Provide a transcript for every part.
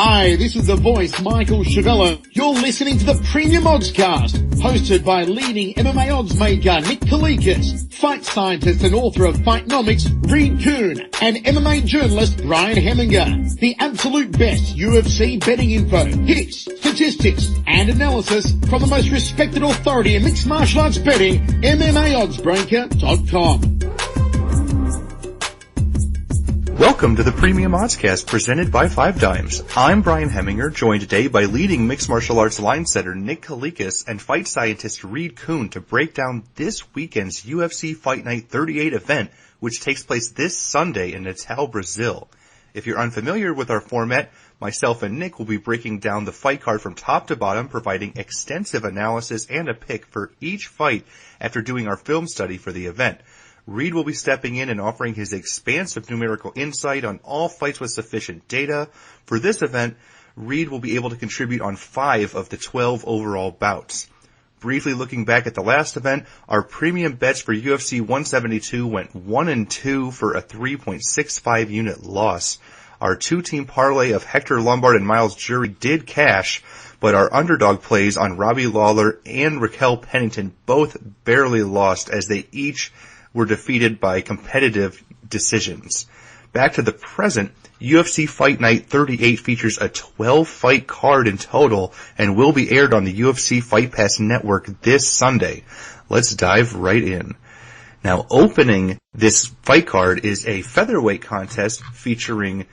Hi, this is the voice, Michael Chavello. You're listening to the Premium Oddscast, hosted by leading MMA oddsmaker Nick Kalikas, fight scientist and author of Fightnomics Kuhn, and MMA journalist Brian Hemminger. The absolute best UFC betting info, picks, statistics, and analysis from the most respected authority in mixed martial arts betting, MMAoddsbreaker.com. Welcome to the Premium Oddscast presented by 5 Dimes. I'm Brian Hemminger, joined today by leading mixed martial arts line setter Nick Kalikas and fight scientist Kuhn to break down this weekend's UFC Fight Night 38 event, which takes place this Sunday in Natal, Brazil. If you're unfamiliar with our format, myself and Nick will be breaking down the fight card from top to bottom, providing extensive analysis and a pick for each fight after doing our film study for the event. Reed will be stepping in and offering his expansive numerical insight on all fights with sufficient data. For this event, Reed will be able to contribute on 5 of the 12 overall bouts. Briefly looking back at the last event, our premium bets for UFC 172 went 1-2 for a 3.65 unit loss. Our 2-team parlay of Hector Lombard and Miles Jury did cash, but our underdog plays on Robbie Lawler and Raquel Pennington both barely lost as they each were defeated by competitive decisions. Back to the present, UFC Fight Night 38 features a 12-fight card in total and will be aired on the UFC Fight Pass network this Sunday. Let's dive right in. Now, opening this fight card is a featherweight contest featuring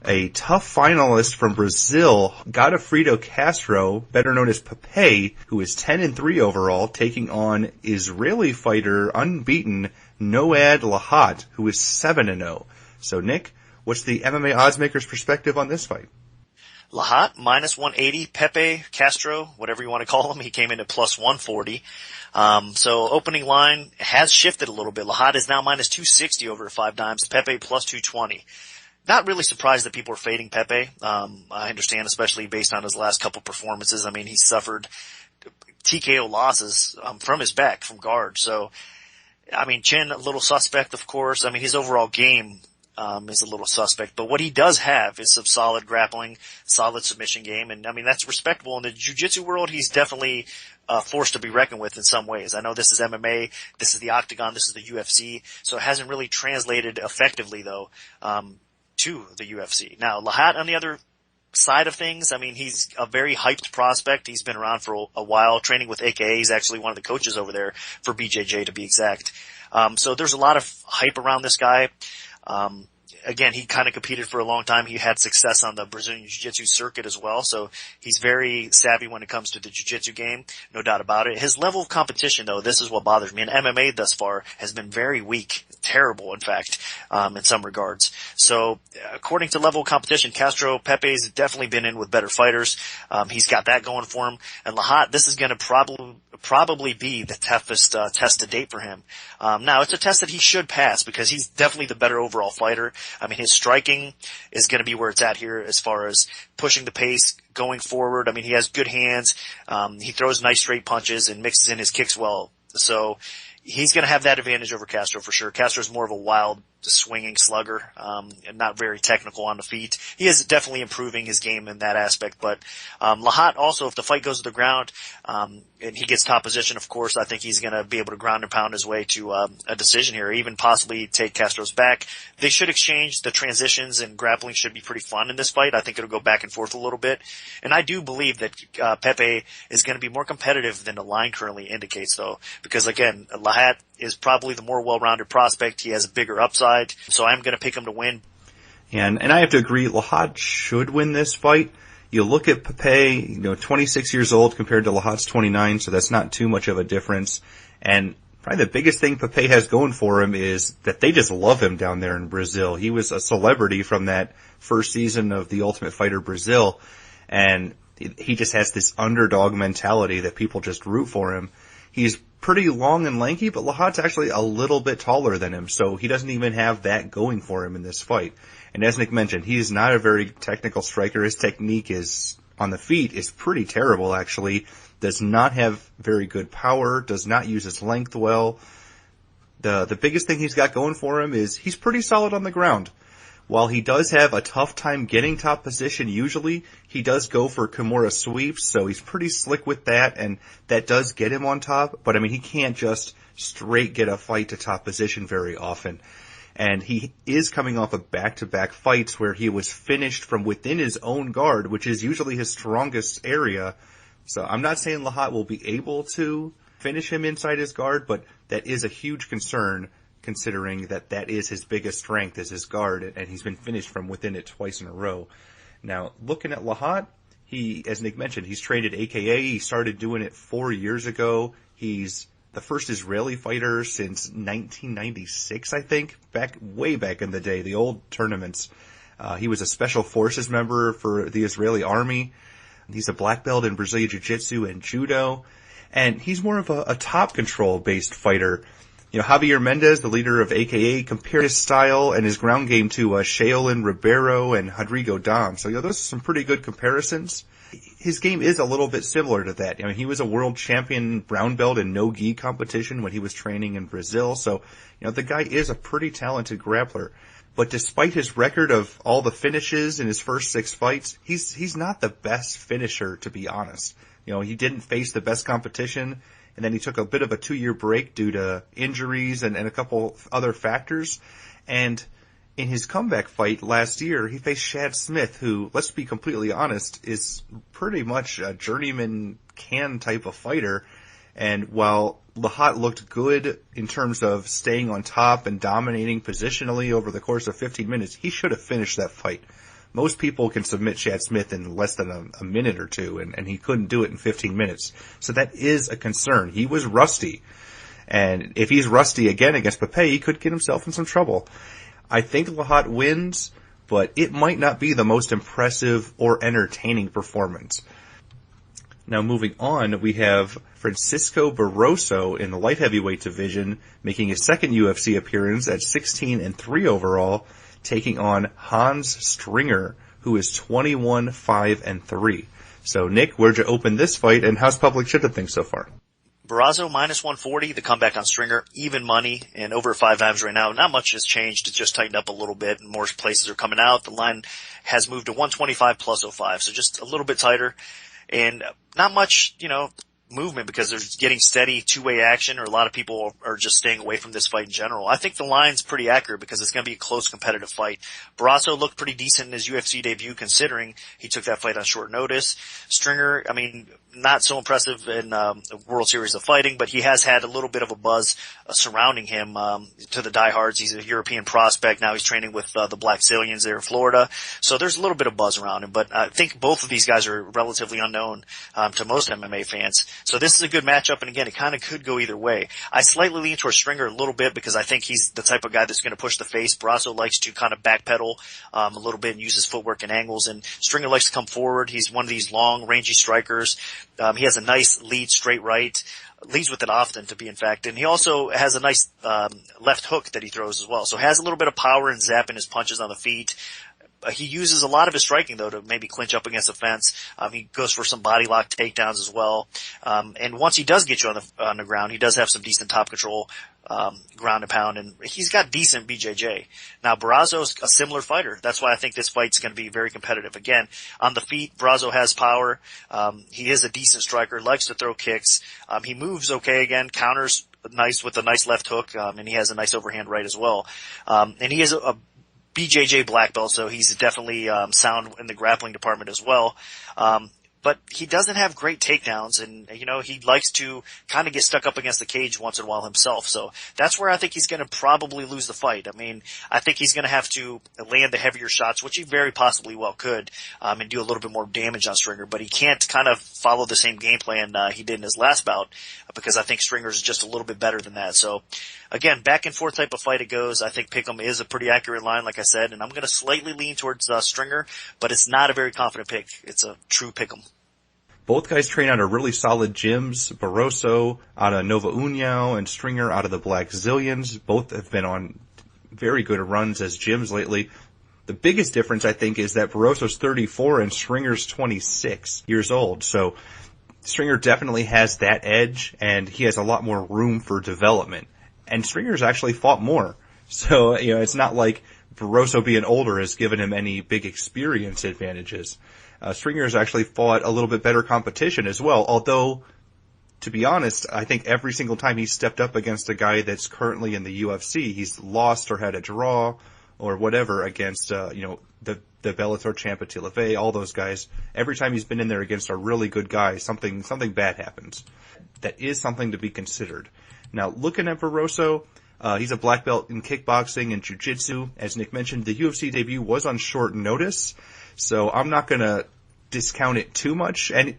a tough finalist from Brazil, Godofredo Castro, better known as Pepe, who is 10-3 overall, taking on Israeli fighter unbeaten Noad Lahat, who is 7-0. So, Nick, what's the MMA oddsmaker's perspective on this fight? Lahat, minus 180. Pepe, Castro, whatever you want to call him, he came in at plus 140. So opening line has shifted a little bit. Lahat is now minus 260 over 5 Dimes. Pepe plus 220. Not really surprised that people are fading Pepe. I understand, especially based on his last couple performances. I mean, he suffered TKO losses from his back, from guard. So, I mean, Chin, a little suspect, of course. I mean, his overall game is a little suspect. But what he does have is some solid grappling, solid submission game. And, I mean, that's respectable. In the jiu-jitsu world, he's definitely forced to be reckoned with in some ways. I know this is MMA, this is the Octagon, this is the UFC. So it hasn't really translated effectively, though, to the UFC. Now, Lahat, on the other side of things, I mean, he's a very hyped prospect. He's been around for a while, training with AKA. He's actually one of the coaches over there for BJJ, to be exact. So there's a lot of hype around this guy. Again, he kind of competed for a long time. He had success on the Brazilian Jiu-Jitsu circuit as well, so he's very savvy when it comes to the Jiu-Jitsu game, no doubt about it. His level of competition, though, this is what bothers me. And MMA thus far has been very weak, terrible, in fact, in some regards. So, according to level of competition, Castro, Pepe's definitely been in with better fighters. He's got that going for him. And Lahat, this is going to probably be the toughest test to date for him. Now, it's a test that he should pass because he's definitely the better overall fighter. I mean, his striking is going to be where it's at here as far as pushing the pace, going forward. I mean, he has good hands. He throws nice straight punches and mixes in his kicks well. So he's going to have that advantage over Castro for sure. Castro's more of a wild, swinging slugger, and not very technical on the feet. He is definitely improving his game in that aspect, but Lahat also, if the fight goes to the ground, and he gets top position, of course, I think he's going to be able to ground and pound his way to a decision here, even possibly take Castro's back. They should exchange. The transitions and grappling should be pretty fun in this fight. I think it'll go back and forth a little bit. And I do believe that Pepe is going to be more competitive than the line currently indicates, though, because, again, Lahat is probably the more well-rounded prospect. He has a bigger upside, so I'm going to pick him to win. And I have to agree, Lahat should win this fight. You look at Pepe, 26 years old compared to Lahat's 29, so that's not too much of a difference. And probably the biggest thing Pepe has going for him is that they just love him down there in Brazil. He was a celebrity from that first season of The Ultimate Fighter Brazil, and he just has this underdog mentality that people just root for him. He's pretty long and lanky, but Lahat's actually a little bit taller than him, so he doesn't even have that going for him in this fight. And as Nick mentioned, he's not a very technical striker. His technique is on the feet is pretty terrible, actually. Does not have very good power, does not use his length well. The biggest thing he's got going for him is he's pretty solid on the ground. while he does have a tough time getting top position usually, he does go for Kimura sweeps, so he's pretty slick with that, and that does get him on top. But I mean, he can't just straight get a fight to top position very often. And he is coming off of back-to-back fights where he was finished from within his own guard, which is usually his strongest area. So I'm not saying Lahat will be able to finish him inside his guard, but that is a huge concern considering that that is his biggest strength, is his guard, and he's been finished from within it twice in a row. Now, looking at Lahat, he, as Nick mentioned, he's trained at AKA. He started doing it 4 years ago. He's the first Israeli fighter since 1996, I think, way back in the day, the old tournaments. He was a special forces member for the Israeli army. He's a black belt in Brazilian Jiu-Jitsu and Judo. And he's more of a top control based fighter. You know, Javier Mendez, the leader of AKA, compared his style and his ground game to Shaolin Ribeiro and Rodrigo Dom. So, you know, those are some pretty good comparisons. His game is a little bit similar to that. I mean, he was a world champion brown belt in no-gi competition when he was training in Brazil. So, you know, the guy is a pretty talented grappler. But despite his record of all the finishes in his first 6 fights, he's not the best finisher, to be honest. You know, he didn't face the best competition, and then he took a bit of a 2-year break due to injuries and a couple other factors. And in his comeback fight last year, he faced Shad Smith, who, let's be completely honest, is pretty much a journeyman can type of fighter. And while Lahat looked good in terms of staying on top and dominating positionally over the course of 15 minutes, he should have finished that fight. Most people can submit Shad Smith in less than a minute or two, and he couldn't do it in 15 minutes. So that is a concern. He was rusty. And if he's rusty again against Pepe, he could get himself in some trouble. I think Lahat wins, but it might not be the most impressive or entertaining performance. Now moving on, we have Francisco Barroso in the light heavyweight division, making his second UFC appearance at 16-3 overall, taking on Hans Stringer, who is 21-5-3. So Nick, where'd you open this fight, and how's public shipping things so far? Barroso minus 140, the comeback on Stringer, even money, and over 5 times right now. Not much has changed. It's just tightened up a little bit, and more places are coming out. The line has moved to 125 plus 05, so just a little bit tighter. And not much, you know, movement because they're getting steady two-way action, or a lot of people are just staying away from this fight in general. I think the line's pretty accurate because it's going to be a close competitive fight. Barroso looked pretty decent in his UFC debut considering he took that fight on short notice. Stringer, I mean, not so impressive in the World Series of Fighting, but he has had a little bit of a buzz surrounding him to the diehards. He's a European prospect. Now he's training with the Black Zillions there in Florida. So there's a little bit of buzz around him, but I think both of these guys are relatively unknown to most MMA fans. So this is a good matchup, and again, it kind of could go either way. I slightly lean towards Stringer a little bit because I think he's the type of guy that's going to push the face. Barroso likes to kind of backpedal a little bit and use his footwork and angles, and Stringer likes to come forward. He's one of these long, rangy strikers. He has a nice lead straight right, leads with it often to be in fact, and he also has a nice left hook that he throws as well. So has a little bit of power and zap in his punches on the feet. He uses a lot of his striking, though, to maybe clinch up against the fence. He goes for some body lock takedowns as well. And once he does get you on the ground, he does have some decent top control, ground and pound, and he's got decent BJJ. Now, Barroso's a similar fighter. That's why I think this fight's going to be very competitive. Again, on the feet, Barroso has power. He is a decent striker, likes to throw kicks. He moves okay again, counters nice with a nice left hook, and he has a nice overhand right as well. And he is a BJJ black belt, so he's definitely sound in the grappling department as well. But he doesn't have great takedowns, and, you know, he likes to kind of get stuck up against the cage once in a while himself. So that's where I think he's going to probably lose the fight. I mean, I think he's going to have to land the heavier shots, which he very possibly well could, and do a little bit more damage on Stringer. But he can't kind of follow the same game plan he did in his last bout, because I think Stringer's just a little bit better than that. So, again, back and forth type of fight it goes. I think Pick'em is a pretty accurate line, like I said, and I'm going to slightly lean towards Stringer, but it's not a very confident pick. It's a true Pick'em. Both guys train out of really solid gyms. Barroso out of Nova União and Stringer out of the Black Zillions. Both have been on very good runs as gyms lately. The biggest difference, I think, is that Barroso's 34 and Stringer's 26 years old. So Stringer definitely has that edge, and he has a lot more room for development. And Stringer's actually fought more. So, you know, it's not like Barroso being older has given him any big experience advantages. Stringer has actually fought a little bit better competition as well, although, to be honest, I think every single time he's stepped up against a guy that's currently in the UFC, he's lost or had a draw or whatever against, the Bellator champ Tilave, all those guys. Every time he's been in there against a really good guy, something bad happens. That is something to be considered. Now, looking at Barroso, he's a black belt in kickboxing and jiu-jitsu. As Nick mentioned, the UFC debut was on short notice, so I'm not gonna discount it too much. And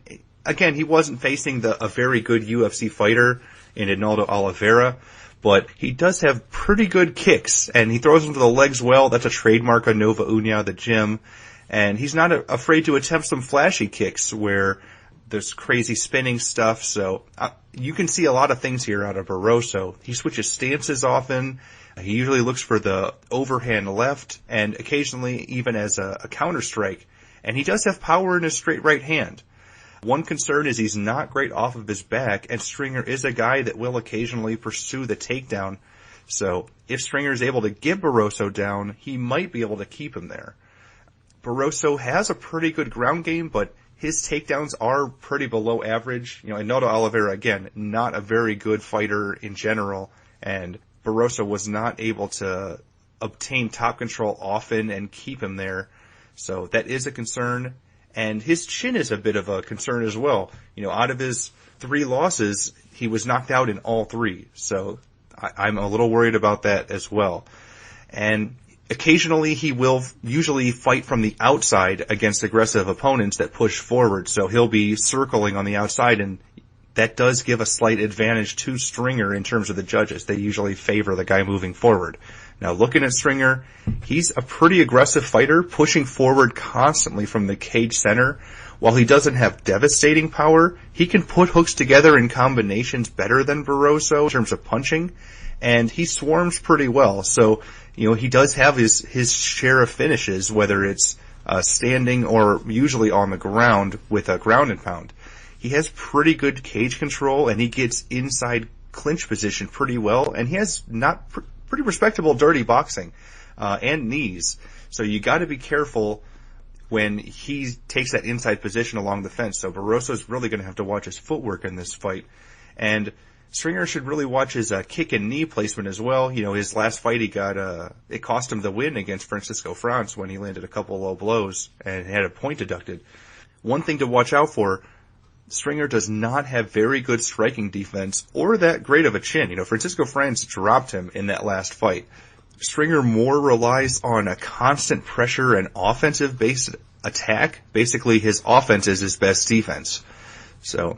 again, he wasn't facing a very good UFC fighter in Ronaldo Oliveira, but he does have pretty good kicks, and he throws them to the legs well. That's a trademark of Nova União, the gym. And he's not afraid to attempt some flashy kicks where there's crazy spinning stuff. So you can see a lot of things here out of Barroso. He switches stances often. He usually looks for the overhand left, and occasionally even as a counter strike. And he does have power in his straight right hand. One concern is he's not great off of his back, and Stringer is a guy that will occasionally pursue the takedown. So if Stringer is able to get Barroso down, he might be able to keep him there. Barroso has a pretty good ground game, but his takedowns are pretty below average. Ronaldo Oliveira, again, not a very good fighter in general, and Barroso was not able to obtain top control often and keep him there. So that is a concern. And his chin is a bit of a concern as well. Out of his 3 losses, he was knocked out in all 3. So I'm a little worried about that as well. And occasionally he will usually fight from the outside against aggressive opponents that push forward. So he'll be circling on the outside, and that does give a slight advantage to Stringer in terms of the judges. They usually favor the guy moving forward. Now, looking at Stringer, he's a pretty aggressive fighter, pushing forward constantly from the cage center. While he doesn't have devastating power, he can put hooks together in combinations better than Barroso in terms of punching, and he swarms pretty well. So, he does have his share of finishes, whether it's standing or usually on the ground with a ground and pound. He has pretty good cage control, and he gets inside clinch position pretty well, and he has pretty respectable dirty boxing, and knees. So you gotta be careful when he takes that inside position along the fence. So Barroso's really gonna have to watch his footwork in this fight. And Stringer should really watch his kick and knee placement as well. His last fight it cost him the win against Francisco France when he landed a couple low blows and had a point deducted. One thing to watch out for, Stringer does not have very good striking defense or that great of a chin. Francisco France dropped him in that last fight. Stringer more relies on a constant pressure and offensive-based attack. Basically, his offense is his best defense. So,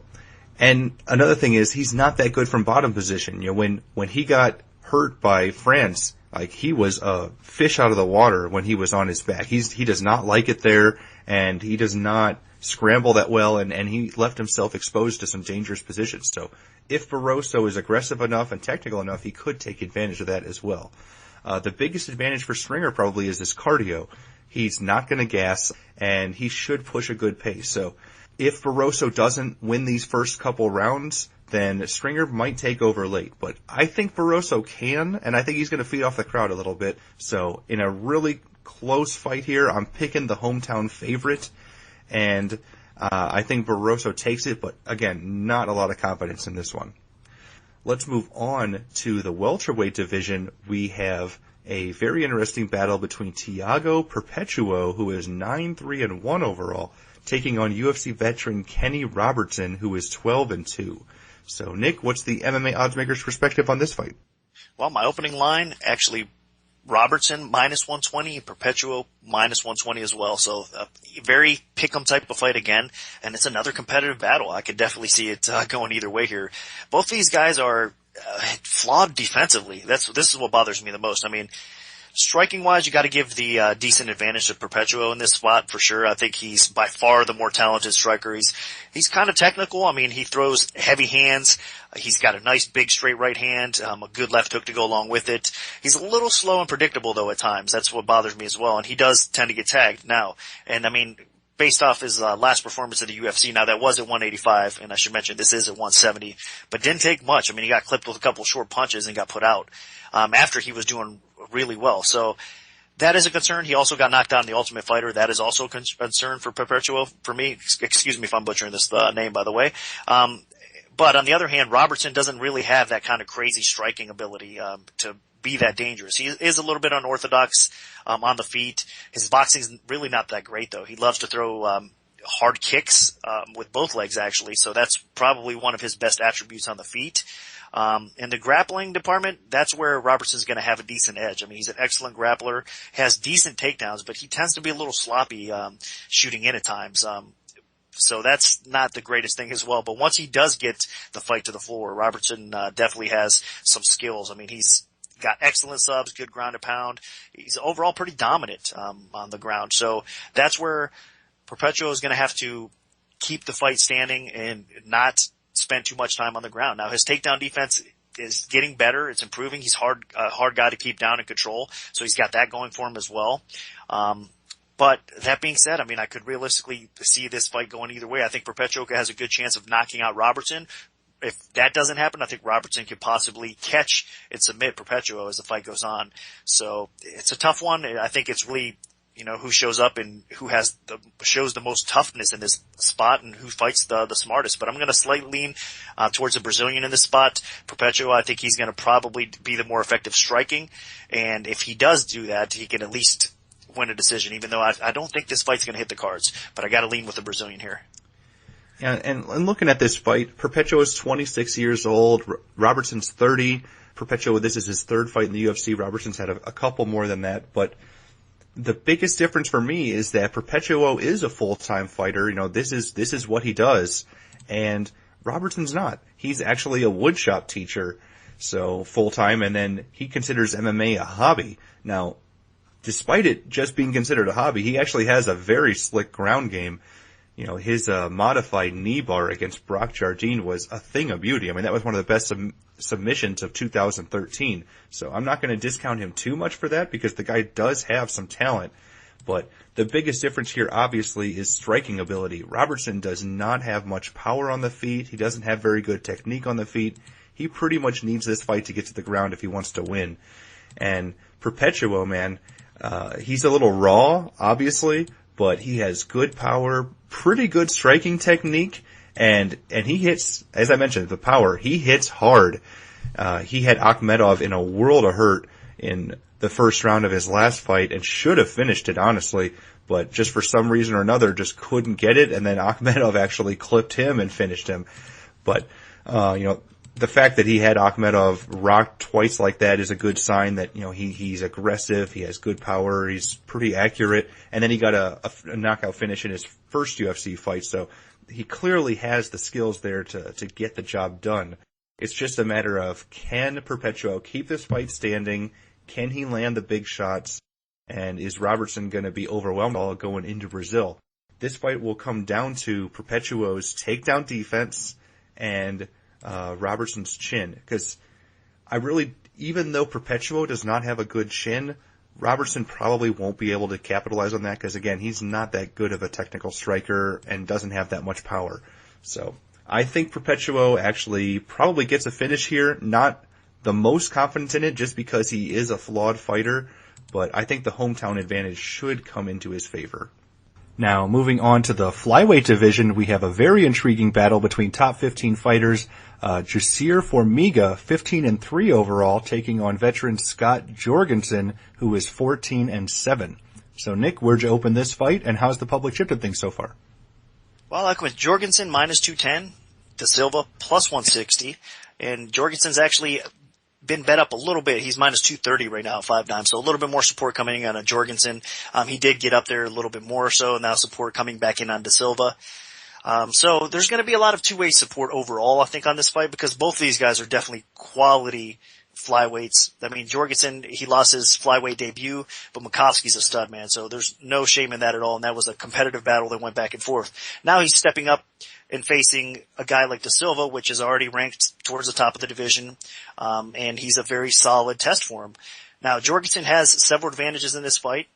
and another thing is he's not that good from bottom position. When he got hurt by France, he was a fish out of the water when he was on his back. He does not like it there, and he does not scramble that well, and he left himself exposed to some dangerous positions. So if Barroso is aggressive enough and technical enough, he could take advantage of that as well. The biggest advantage for Stringer probably is his cardio. He's not going to gas, and he should push a good pace. So if Barroso doesn't win these first couple rounds, then Stringer might take over late. But I think Barroso can, and I think he's going to feed off the crowd a little bit. So in a really close fight here, I'm picking the hometown favorite. And I think Barroso takes it, but again, not a lot of confidence in this one. Let's move on to the welterweight division. We have a very interesting battle between Thiago Perpetuo, who is 9-3-1 overall, taking on UFC veteran Kenny Robertson, who is 12-2. So, Nick, what's the MMA oddsmaker's perspective on this fight? Well, my opening line, actually, Robertson -120, Perpetuo -120 as well. So very pick'em type of fight again, and it's another competitive battle. I could definitely see it going either way here. Both these guys are flawed defensively. This is what bothers me the most. I mean, striking wise, you got to give the decent advantage to Perpetuo in this spot for sure. I think he's by far the more talented striker. He's kind of technical. I mean, he throws heavy hands. He's got a nice big straight right hand, a good left hook to go along with it. He's a little slow and predictable though at times. That's what bothers me as well. And he does tend to get tagged now. And I mean, based off his last performance at the UFC, now that was at 185, and I should mention this is at 170, but didn't take much. I mean, he got clipped with a couple short punches and got put out after he was doing really well. So that is a concern. He also got knocked out in the Ultimate Fighter. That is also a concern for Perpetuo for me. Excuse me if I'm butchering this name, by the way. But on the other hand, Robertson doesn't really have that kind of crazy striking ability to be that dangerous. He is a little bit unorthodox on the feet. His boxing's really not that great, though. He loves to throw hard kicks with both legs, actually, so that's probably one of his best attributes on the feet. In the grappling department, that's where Robertson's going to have a decent edge. I mean, he's an excellent grappler, has decent takedowns, but he tends to be a little sloppy shooting in at times. So that's not the greatest thing as well. But once he does get the fight to the floor, Robertson definitely has some skills. I mean, he's got excellent subs, good ground and pound. He's overall pretty dominant on the ground. So that's where Perpetuo is going to have to keep the fight standing and not spend too much time on the ground. Now, his takedown defense is getting better. It's improving. He's a hard guy to keep down and control. So he's got that going for him as well. But that being said, I mean, I could realistically see this fight going either way. I think Perpetuo has a good chance of knocking out Robertson. If that doesn't happen, I think Robertson could possibly catch and submit Perpetuo as the fight goes on. So it's a tough one. I think it's really, who shows up and who shows the most toughness in this spot and who fights the smartest. But I'm going to slightly lean towards the Brazilian in this spot. Perpetuo, I think he's going to probably be the more effective striking. And if he does do that, he can at least win a decision, even though I don't think this fight's going to hit the cards. But I got to lean with the Brazilian here. Yeah, and looking at this fight, Perpetuo is 26 years old. Robertson's 30. Perpetuo, this is his third fight in the UFC. Robertson's had a couple more than that. But the biggest difference for me is that Perpetuo is a full-time fighter. This is what he does. And Robertson's not. He's actually a woodshop teacher, so full-time, and then he considers MMA a hobby. Now, despite it just being considered a hobby, he actually has a very slick ground game. His modified knee bar against Brock Jardine was a thing of beauty. I mean, that was one of the best submissions of 2013. So I'm not going to discount him too much for that because the guy does have some talent. But the biggest difference here, obviously, is striking ability. Robertson does not have much power on the feet. He doesn't have very good technique on the feet. He pretty much needs this fight to get to the ground if he wants to win. And Perpetuo, man, he's a little raw, obviously, but he has good power, pretty good striking technique, and he hits, as I mentioned, the power. He hits hard. He had Akhmedov in a world of hurt in the first round of his last fight and should have finished it, honestly, but just for some reason or another just couldn't get it, and then Akhmedov actually clipped him and finished him. But, the fact that he had Akhmedov rocked twice like that is a good sign that, he's aggressive, he has good power, he's pretty accurate, and then he got a knockout finish in his first UFC fight, so he clearly has the skills there to get the job done. It's just a matter of, can Perpetuo keep this fight standing? Can he land the big shots? And is Robertson going to be overwhelmed all going into Brazil? This fight will come down to Perpetuo's takedown defense and Robertson's chin, because even though Perpetuo does not have a good chin, Robertson probably won't be able to capitalize on that because, again, he's not that good of a technical striker and doesn't have that much power. So I think Perpetuo actually probably gets a finish here. Not the most confident in it just because he is a flawed fighter, but I think the hometown advantage should come into his favor. Now, moving on to the flyweight division, we have a very intriguing battle between top 15 fighters. Jasir Formiga, 15-3 overall, taking on veteran Scott Jorgenson, who is 14-7. So, Nick, where'd you open this fight, and how's the public shifted things so far? Well, I went Jorgenson minus 210, De Silva plus 160, and Jorgenson's actually been bet up a little bit. He's minus 230 right now, 5 dimes. So a little bit more support coming in on Jorgenson. He did get up there a little bit more so. Now support coming back in on De Silva. So there's going to be a lot of two-way support overall, I think, on this fight because both of these guys are definitely quality flyweights. I mean, Jorgenson, he lost his flyweight debut, but Makovsky's a stud, man. So there's no shame in that at all. And that was a competitive battle that went back and forth. Now he's stepping up and facing a guy like De Silva, which is already ranked towards the top of the division. And he's a very solid test for him. Now, Jorgenson has several advantages in this fight.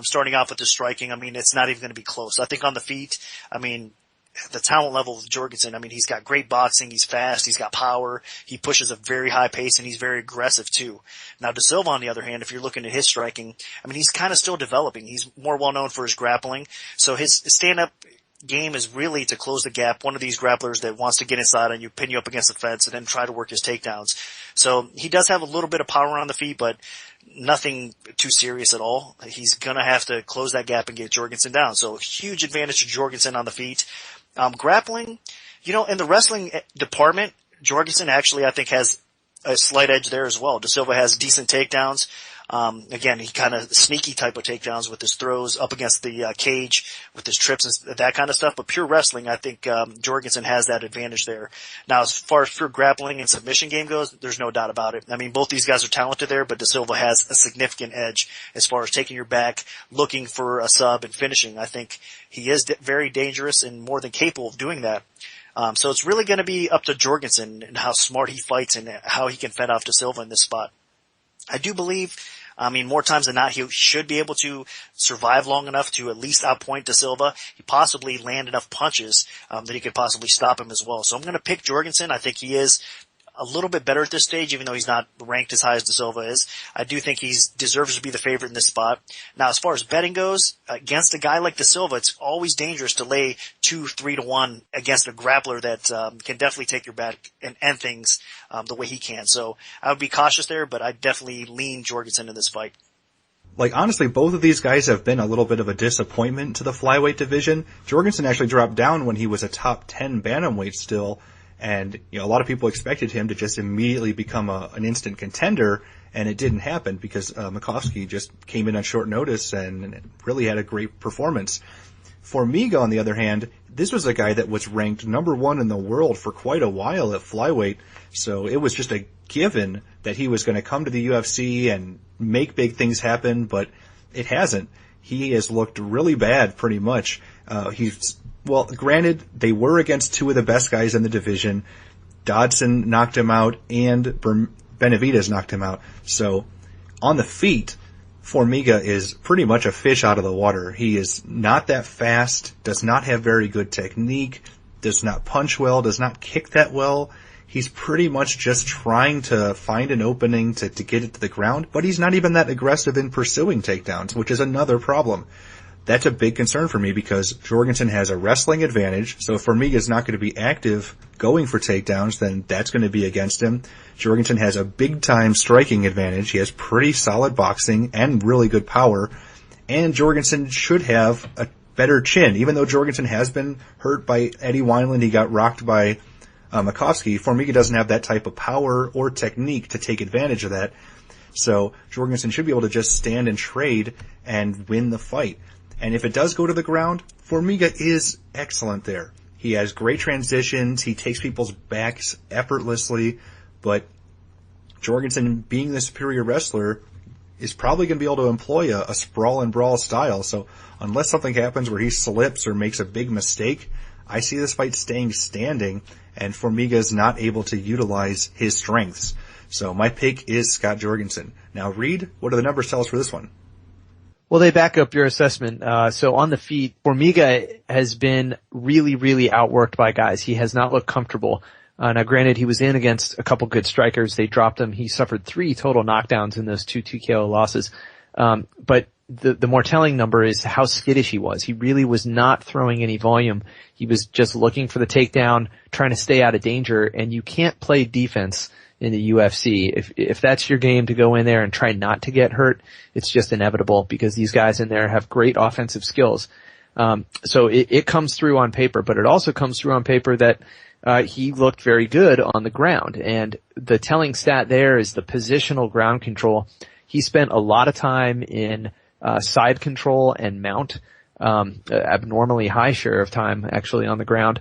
Starting off with the striking, I mean, it's not even going to be close. I think on the feet, I mean, the talent level of Jorgenson, I mean, he's got great boxing, he's fast, he's got power, he pushes a very high pace, and he's very aggressive too. Now, De Silva, on the other hand, if you're looking at his striking, I mean, he's kind of still developing. He's more well known for his grappling, so his stand-up game is really to close the gap. One of these grapplers that wants to get inside on you, pin you up against the fence, and then try to work his takedowns. So he does have a little bit of power on the feet, but nothing too serious at all. He's gonna have to close that gap and get Jorgenson down. So huge advantage to Jorgenson on the feet. Grappling, in the wrestling department, Jorgenson actually, I think, has a slight edge there as well. De Silva has decent takedowns. Again, he kind of sneaky type of takedowns with his throws up against the cage, with his trips and that kind of stuff. But pure wrestling, I think Jorgenson has that advantage there. Now, as far as pure grappling and submission game goes, there's no doubt about it. I mean, both these guys are talented there, but De Silva has a significant edge as far as taking your back, looking for a sub, and finishing. I think he is very dangerous and more than capable of doing that. So it's really going to be up to Jorgenson and how smart he fights and how he can fend off De Silva in this spot. I do believe, more times than not, he should be able to survive long enough to at least outpoint De Silva. He possibly land enough punches that he could possibly stop him as well. So I'm going to pick Jorgenson. I think he is a little bit better at this stage, even though he's not ranked as high as De Silva is. I do think he deserves to be the favorite in this spot. Now, as far as betting goes, against a guy like De Silva, it's always dangerous to lay 2-3 to 1 against a grappler that can definitely take your back and end things the way he can. So I would be cautious there, but I definitely lean Jorgenson in this fight. Like, honestly, both of these guys have been a little bit of a disappointment to the flyweight division. Jorgenson actually dropped down when he was a top 10 bantamweight still. And, a lot of people expected him to just immediately become an instant contender, and it didn't happen because Makovsky just came in on short notice and really had a great performance. Formiga, on the other hand, this was a guy that was ranked number 1 in the world for quite a while at flyweight, so it was just a given that he was going to come to the UFC and make big things happen, but it hasn't. He has looked really bad pretty much. Well, granted, they were against two of the best guys in the division. Dodson knocked him out, and Benavidez knocked him out. So, on the feet, Formiga is pretty much a fish out of the water. He is not that fast, does not have very good technique, does not punch well, does not kick that well. He's pretty much just trying to find an opening to get it to the ground, but he's not even that aggressive in pursuing takedowns, which is another problem. That's a big concern for me because Jorgenson has a wrestling advantage, so if Formiga's not going to be active going for takedowns, then that's going to be against him. Jorgenson has a big-time striking advantage. He has pretty solid boxing and really good power, and Jorgenson should have a better chin. Even though Jorgenson has been hurt by Eddie Wineland, he got rocked by Makovsky, Formiga doesn't have that type of power or technique to take advantage of that. So Jorgenson should be able to just stand and trade and win the fight. And if it does go to the ground, Formiga is excellent there. He has great transitions. He takes people's backs effortlessly. But Jorgenson, being the superior wrestler, is probably going to be able to employ a sprawl and brawl style. So unless something happens where he slips or makes a big mistake, I see this fight staying standing, and Formiga is not able to utilize his strengths. So my pick is Scott Jorgenson. Now, Reed, what do the numbers tell us for this one? Well, they back up your assessment. So on the feet, Formiga has been really, really outworked by guys. He has not looked comfortable. Now granted, he was in against a couple good strikers. They dropped him. He suffered 3 total knockdowns in those 2 TKO losses. But the more telling number is how skittish he was. He really was not throwing any volume. He was just looking for the takedown, trying to stay out of danger, and you can't play defense in the UFC. If that's your game to go in there and try not to get hurt, it's just inevitable because these guys in there have great offensive skills. So it comes through on paper, but it also comes through on paper that he looked very good on the ground. And the telling stat there is the positional ground control. He spent a lot of time in side control and mount, abnormally high share of time actually on the ground.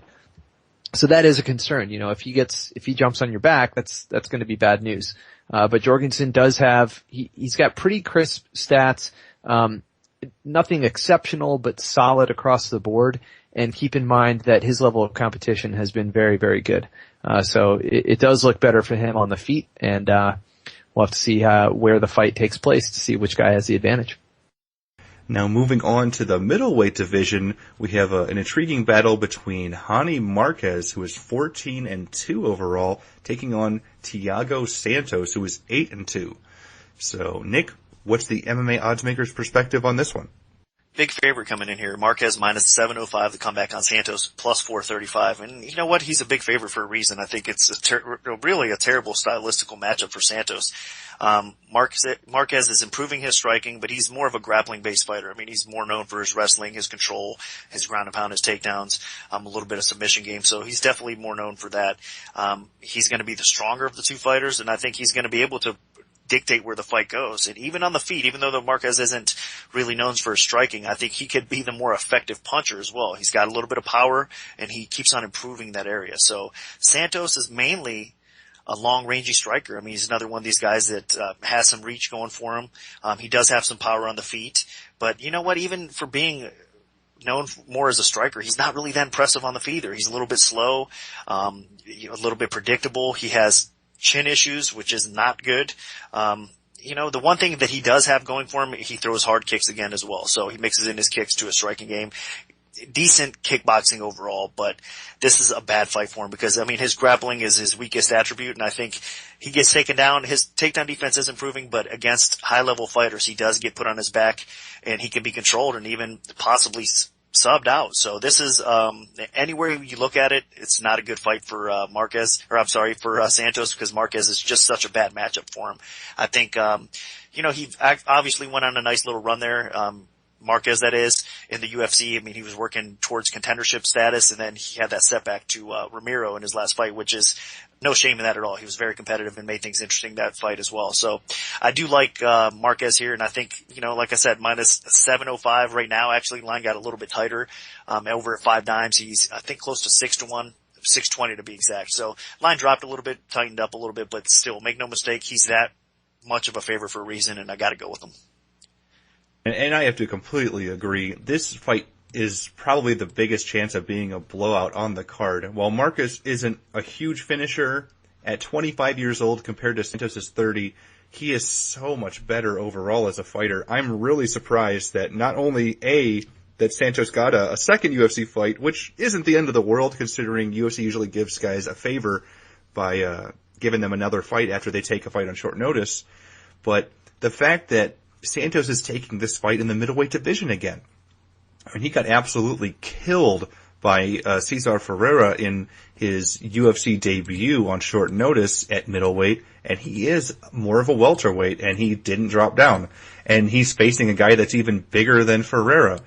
So that is a concern. If he jumps on your back, that's going to be bad news. But Jorgenson does have, he's got pretty crisp stats, nothing exceptional, but solid across the board. And keep in mind that his level of competition has been very, very good. So it does look better for him on the feet, and we'll have to see where the fight takes place to see which guy has the advantage. Now moving on to the middleweight division, we have an intriguing battle between Hani Marquez, who is 14-2 overall, taking on Thiago Santos, who is 8-2. So, Nick, what's the MMA oddsmaker's perspective on this one? Big favorite coming in here. Marquez minus 705, the comeback on Santos, plus 435. And you know what? He's a big favorite for a reason. I think it's really a terrible stylistical matchup for Santos. Marquez is improving his striking, but he's more of a grappling-based fighter. I mean, he's more known for his wrestling, his control, his ground and pound, his takedowns, a little bit of submission game. So he's definitely more known for that. He's going to be the stronger of the two fighters, and I think he's going to be able to dictate where the fight goes. And even on the feet, even though the Marquez isn't really known for his striking, I think he could be the more effective puncher as well. He's got a little bit of power, and he keeps on improving that area. So Santos is mainly a long-rangey striker. I mean, he's another one of these guys that has some reach going for him. He does have some power on the feet. But you know what? Even for being known more as a striker, he's not really that impressive on the feet either. He's a little bit slow, a little bit predictable. He has chin issues, which is not good. The one thing that he does have going for him, he throws hard kicks again as well. So he mixes in his kicks to a striking game. Decent kickboxing overall, but this is a bad fight for him because, I mean, his grappling is his weakest attribute, and I think he gets taken down. His takedown defense is improving, but against high-level fighters, he does get put on his back, and he can be controlled and even possibly subbed out. So this is, anywhere you look at it, it's not a good fight for, for Santos, because Marquez is just such a bad matchup for him. I think, he obviously went on a nice little run there, Marquez, that is, in the UFC. I mean, he was working towards contendership status, and then he had that setback to, Ramiro in his last fight, which is no shame in that at all. He was very competitive and made things interesting that fight as well. So I do like, Marquez here, and I think, like I said, minus 705 right now. Actually, line got a little bit tighter, over at 5 dimes. He's, I think, close to 6-1. 620 to be exact. So line dropped a little bit, tightened up a little bit, but still, make no mistake, he's that much of a favorite for a reason, and I gotta go with him. And I have to completely agree. This fight is probably the biggest chance of being a blowout on the card. While Marquez isn't a huge finisher, at 25 years old compared to Santos' 30, he is so much better overall as a fighter. I'm really surprised that not only that Santos got a second UFC fight, which isn't the end of the world considering UFC usually gives guys a favor by giving them another fight after they take a fight on short notice, but the fact that Santos is taking this fight in the middleweight division again. I mean, he got absolutely killed by Cesar Ferreira in his UFC debut on short notice at middleweight, and he is more of a welterweight, and he didn't drop down. And he's facing a guy that's even bigger than Ferreira.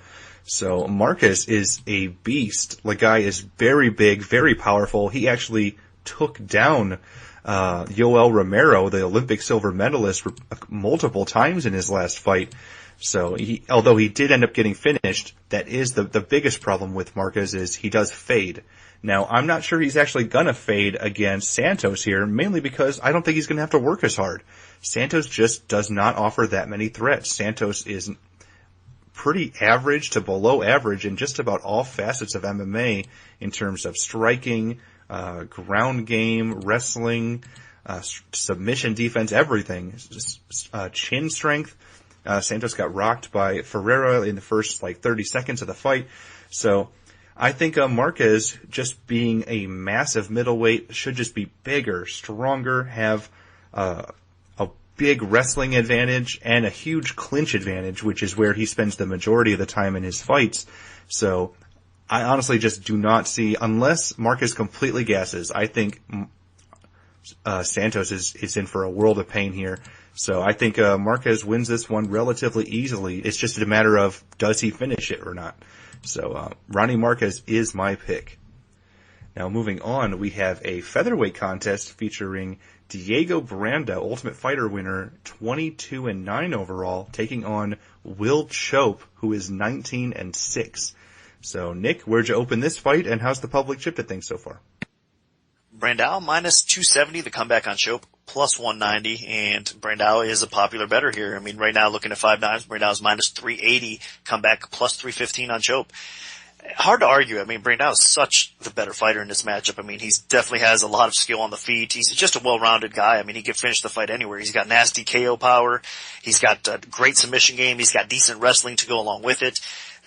So Marquez is a beast. The guy is very big, very powerful. He actually took down Yoel Romero, the Olympic silver medalist, multiple times in his last fight. So although he did end up getting finished, that is the biggest problem with Marquez is he does fade. Now, I'm not sure he's actually gonna fade against Santos here, mainly because I don't think he's gonna have to work as hard. Santos just does not offer that many threats. Santos is pretty average to below average in just about all facets of MMA in terms of striking, ground game, wrestling, submission defense, everything. Chin strength. Santos got rocked by Ferreira in the first 30 seconds of the fight. So I think Marquez, just being a massive middleweight, should just be bigger, stronger, have a big wrestling advantage and a huge clinch advantage, which is where he spends the majority of the time in his fights. So I honestly just do not see, unless Marquez completely gasses, I think Santos is in for a world of pain here. So I think Marquez wins this one relatively easily. It's just a matter of, does he finish it or not? So Ronnie Marquez is my pick. Now moving on, we have a featherweight contest featuring Brando, Ultimate Fighter winner, 22-9 overall, taking on Will Chope, who is 19-6. So, Nick, where'd you open this fight, and how's the public chipped at things so far? Brando minus 270, the comeback on Chope, plus 190, and Brando is a popular bettor here. I mean, right now, looking at 5 dimes, Brando's minus 380, comeback plus 315 on Chope. Hard to argue. I mean, Brando is such the better fighter in this matchup. I mean, he definitely has a lot of skill on the feet. He's just a well-rounded guy. I mean, he can finish the fight anywhere. He's got nasty KO power. He's got a great submission game. He's got decent wrestling to go along with it.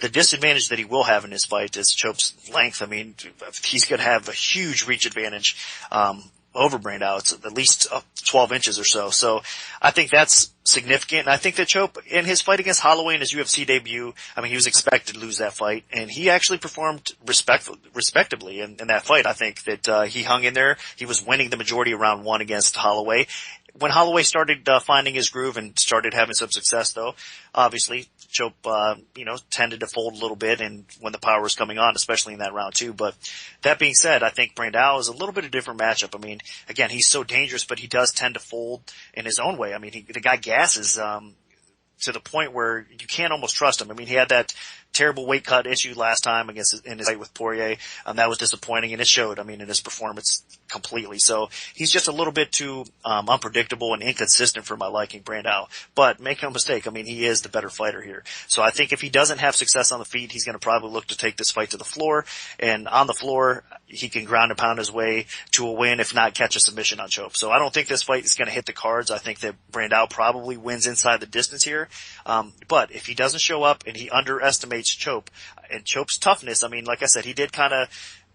The disadvantage that he will have in his fight is Chope's length. I mean, he's going to have a huge reach advantage over Brando. It's at least 12 inches or so. So I think that's significant. And I think that Chope, in his fight against Holloway in his UFC debut, I mean, he was expected to lose that fight, and he actually performed respectably in that fight. I think that he hung in there. He was winning the majority of round 1 against Holloway. When Holloway started finding his groove and started having some success, though, obviously Chope, tended to fold a little bit, and when the power was coming on, especially in that round 2. But that being said, I think Brando is a little bit of a different matchup. I mean, again, he's so dangerous, but he does tend to fold in his own way. I mean, the guy gasses to the point where you can't almost trust him. I mean, he had that terrible weight cut issue last time in his fight with Poirier. That was disappointing, and it showed, I mean, in his performance completely. So he's just a little bit too unpredictable and inconsistent for my liking, Brando. But make no mistake, I mean, he is the better fighter here. So I think if he doesn't have success on the feet, he's going to probably look to take this fight to the floor. And on the floor, he can ground and pound his way to a win, if not catch a submission on Chope. So I don't think this fight is going to hit the cards. I think that Brando probably wins inside the distance here. But if he doesn't show up and he underestimates Chope, and Chope's toughness, I mean, like I said, he did kind of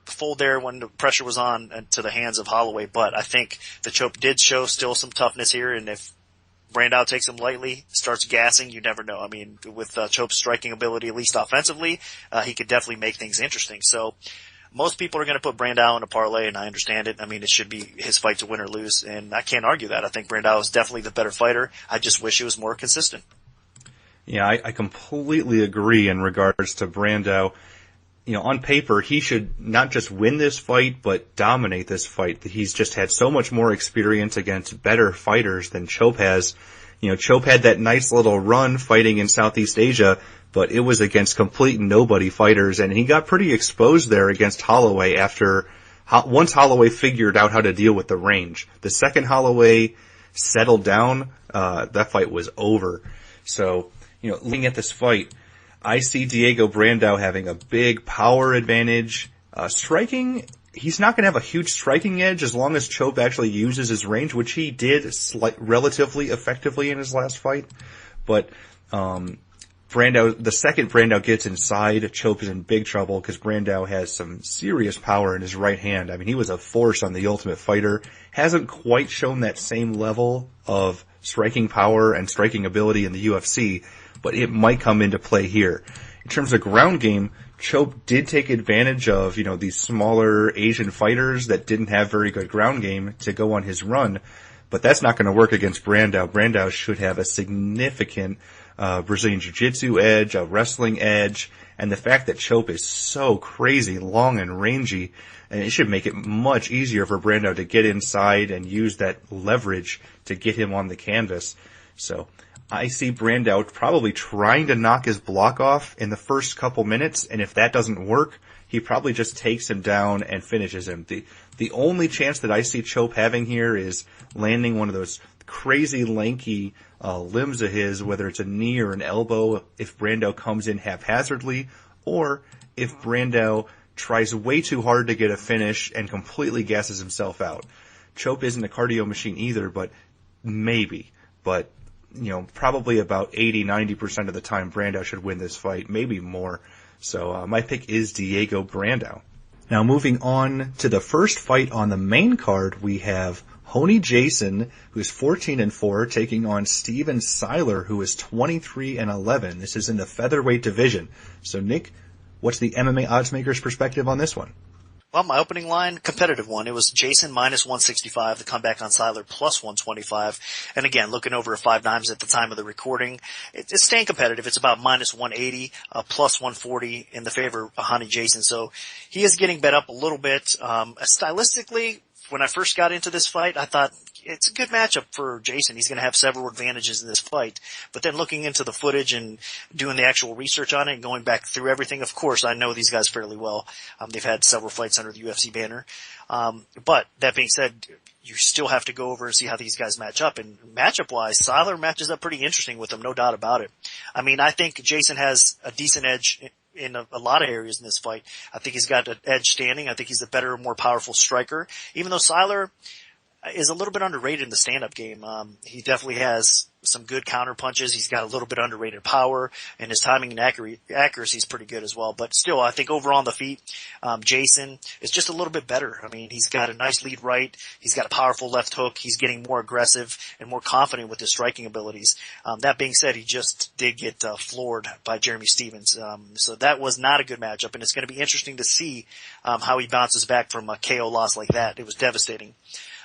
fold there when the pressure was on to the hands of Holloway, but I think the Chope did show still some toughness here, and if Brando takes him lightly, starts gassing, you never know. I mean, with Chope's striking ability, at least offensively, he could definitely make things interesting. So most people are going to put Brando in a parlay, and I understand it. I mean, it should be his fight to win or lose, and I can't argue that. I think Brando is definitely the better fighter. I just wish he was more consistent. Yeah, I completely agree in regards to Brando. You know, on paper, he should not just win this fight, but dominate this fight. He's just had so much more experience against better fighters than Chope has. You know, Chope had that nice little run fighting in Southeast Asia, but it was against complete nobody fighters, and he got pretty exposed there against Holloway once Holloway figured out how to deal with the range. The second Holloway settled down, that fight was over. So, you know, looking at this fight, I see Diego Brando having a big power advantage. Striking, he's not going to have a huge striking edge as long as Chope actually uses his range, which he did relatively effectively in his last fight. But the second Brando gets inside, Chope is in big trouble because Brando has some serious power in his right hand. I mean, he was a force on The Ultimate Fighter. Hasn't quite shown that same level of striking power and striking ability in the UFC, but it might come into play here. In terms of ground game, Chope did take advantage of, you know, these smaller Asian fighters that didn't have very good ground game to go on his run, but that's not going to work against Brando. Brando should have a significant Brazilian Jiu-Jitsu edge, a wrestling edge, and the fact that Chope is so crazy long and rangy, and it should make it much easier for Brando to get inside and use that leverage to get him on the canvas. So I see Brando probably trying to knock his block off in the first couple minutes, and if that doesn't work, he probably just takes him down and finishes him. The only chance that I see Chope having here is landing one of those crazy lanky limbs of his, whether it's a knee or an elbow, if Brando comes in haphazardly, or if Brando tries way too hard to get a finish and completely gasses himself out. Chope isn't a cardio machine either, but maybe. But you know, probably about 80-90% of the time Brando should win this fight, maybe more. So my pick is Diego Brando. Now moving on to the first fight on the main card, we have Honey Jason, who's 14-4, taking on Steven Syler, who is 23-11. This is in the featherweight division. So Nick, what's the MMA Oddsmaker's perspective on this one? Well, my opening line, competitive one. It was Jason minus 165, the comeback on Syler plus 125. And again, looking over at 5 dimes at the time of the recording, it's staying competitive. It's about minus 180, plus 140 in the favor of Honey Jason. So he is getting bet up a little bit. Stylistically, when I first got into this fight, I thought it's a good matchup for Jason. He's going to have several advantages in this fight. But then looking into the footage and doing the actual research on it and going back through everything, of course, I know these guys fairly well. They've had several fights under the UFC banner. But that being said, you still have to go over and see how these guys match up. And matchup-wise, Syler matches up pretty interesting with them, no doubt about it. I mean, I think Jason has a decent edge in a lot of areas in this fight. I think he's got an edge standing. I think he's a better, more powerful striker, even though Syler is a little bit underrated in the stand-up game. He definitely has some good counter punches. He's got a little bit underrated power, and his timing and accuracy is pretty good as well. But still, I think overall on the feet, Jason is just a little bit better. I mean, he's got a nice lead right. He's got a powerful left hook. He's getting more aggressive and more confident with his striking abilities. That being said, he just did get floored by Jeremy Stephens. So that was not a good matchup, and it's going to be interesting to see how he bounces back from a KO loss like that. It was devastating.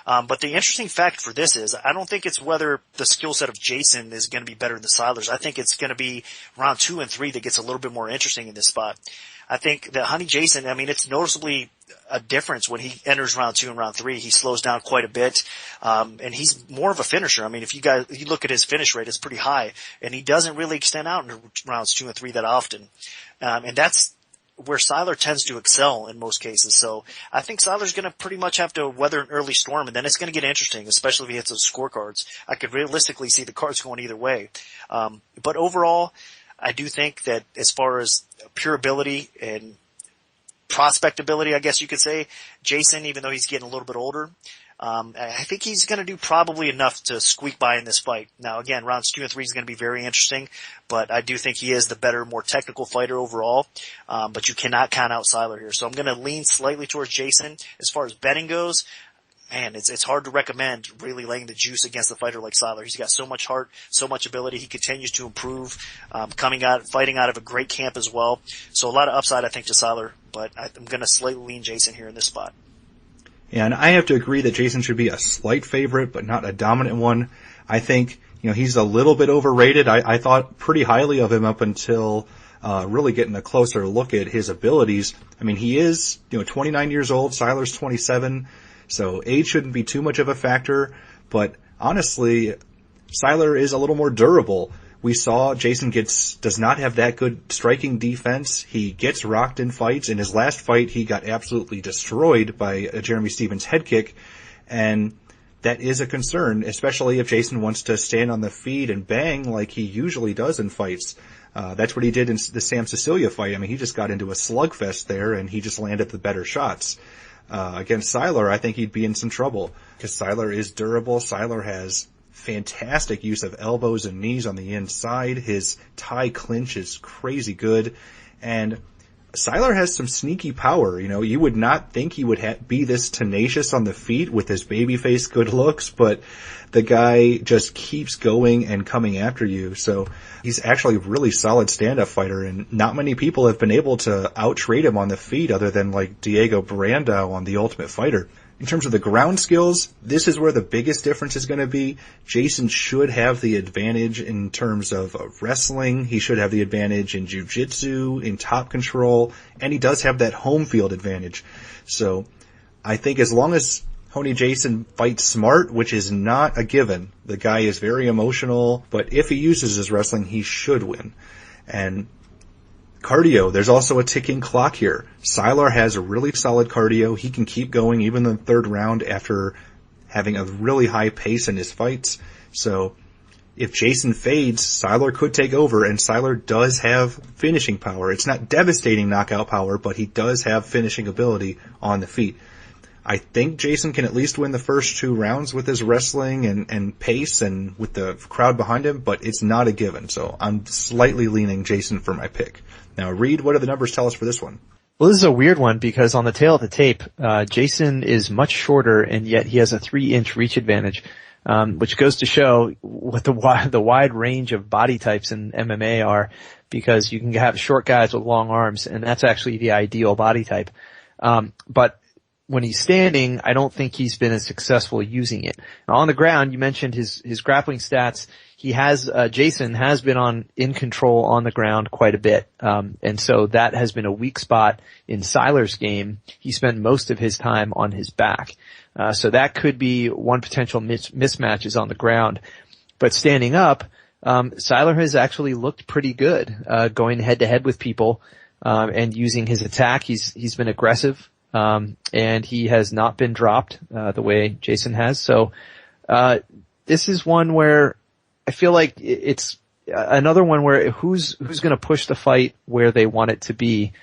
But the interesting fact for this is, I don't think it's whether the skill set of Jason is going to be better than Syler's. I think it's going to be round 2 and 3 that gets a little bit more interesting in this spot. I think that Honey Jason, I mean, it's noticeably a difference when he enters round 2 and round 3. He slows down quite a bit, and he's more of a finisher. I mean, if you look at his finish rate, it's pretty high, and he doesn't really extend out in rounds 2 and 3 that often. And that's where Syler tends to excel in most cases. So I think Syler's going to pretty much have to weather an early storm, and then it's going to get interesting, especially if he hits those scorecards. I could realistically see the cards going either way. But overall, I do think that as far as pure ability and prospect ability, I guess you could say, Jason, even though he's getting a little bit older, I think he's going to do probably enough to squeak by in this fight. Now, again, rounds 2 and 3 is going to be very interesting, but I do think he is the better, more technical fighter overall. But you cannot count out Syler here. So I'm going to lean slightly towards Jason. As far as betting goes, man, it's hard to recommend really laying the juice against a fighter like Syler. He's got so much heart, so much ability. He continues to improve, fighting out of a great camp as well. So a lot of upside, I think, to Syler, but I'm going to slightly lean Jason here in this spot. Yeah, and I have to agree that Jason should be a slight favorite, but not a dominant one. I think, he's a little bit overrated. I thought pretty highly of him up until really getting a closer look at his abilities. I mean, he is, 29 years old. Syler's 27, so age shouldn't be too much of a factor. But honestly, Syler is a little more durable. We saw Jason does not have that good striking defense. He gets rocked in fights. In his last fight, he got absolutely destroyed by Jeremy Stephens' head kick. And that is a concern, especially if Jason wants to stand on the feet and bang like he usually does in fights. That's what he did in the Sam Cecilia fight. I mean, he just got into a slugfest there and he just landed the better shots. Against Syler, I think he'd be in some trouble because Syler is durable. Syler has fantastic use of elbows and knees on the inside. His tie clinch is crazy good. And Syler has some sneaky power. You would not think he would be this tenacious on the feet with his babyface good looks, but the guy just keeps going and coming after you. So he's actually a really solid stand-up fighter, and not many people have been able to out-trade him on the feet other than like Diego Brando on The Ultimate Fighter. In terms of the ground skills, this is where the biggest difference is going to be. Jason should have the advantage in terms of wrestling. He should have the advantage in jiu-jitsu, in top control, and he does have that home field advantage. So I think as long as Honey Jason fights smart, which is not a given, the guy is very emotional, but if he uses his wrestling, he should win. And cardio, there's also a ticking clock here. Syler has a really solid cardio. He can keep going even in the third round after having a really high pace in his fights. So if Jason fades, Syler could take over, and Syler does have finishing power. It's not devastating knockout power, but he does have finishing ability on the feet. I think Jason can at least win the first 2 rounds with his wrestling and pace and with the crowd behind him, but it's not a given. So I'm slightly leaning Jason for my pick. Now, Reed, what do the numbers tell us for this one? Well, this is a weird one because on the tail of the tape, Jason is much shorter and yet he has a 3-inch reach advantage, which goes to show what the wide range of body types in MMA are, because you can have short guys with long arms, and that's actually the ideal body type. But when he's standing, I don't think he's been as successful using it. Now, on the ground, you mentioned his grappling stats. Jason has been in control on the ground quite a bit. And so that has been a weak spot in Syler's game. He spent most of his time on his back. So that could be one potential mismatch is on the ground. But standing up, Syler has actually looked pretty good, going head to head with people, and using his attack. He's been aggressive. And he has not been dropped, the way Jason has. So, this is one where I feel like it's another one where who's going to push the fight where they want it to be.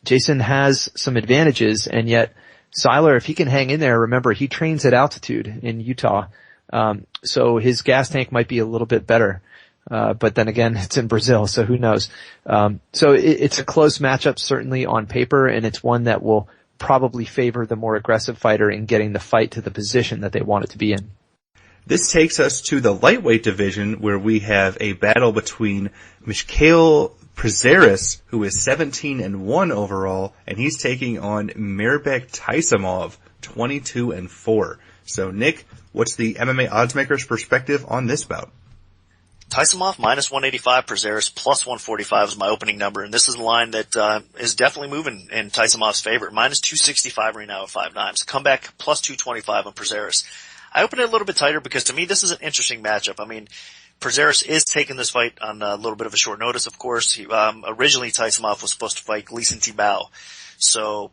Jason has some advantages, and yet Syler, if he can hang in there, remember he trains at altitude in Utah, so his gas tank might be a little bit better. But then again, it's in Brazil, so who knows? So it's a close matchup certainly on paper, and it's one that will probably favor the more aggressive fighter in getting the fight to the position that they want it to be in. This takes us to the lightweight division, where we have a battle between Mikhail Prazeres, who is 17-1 overall, and he's taking on Mirbek Taisumov, 22-4. So Nick, what's the MMA oddsmaker's perspective on this bout? Taisumov minus 185, Prazeres plus 145 is my opening number, and this is a line that is definitely moving in Taisumov's favor. Minus 265 right now at 5 dimes. Comeback plus 225 on Prazeres. I opened it a little bit tighter because to me this is an interesting matchup. I mean, Prazeres is taking this fight on a little bit of a short notice, of course. Originally Taisumov was supposed to fight Gleason Tibau, so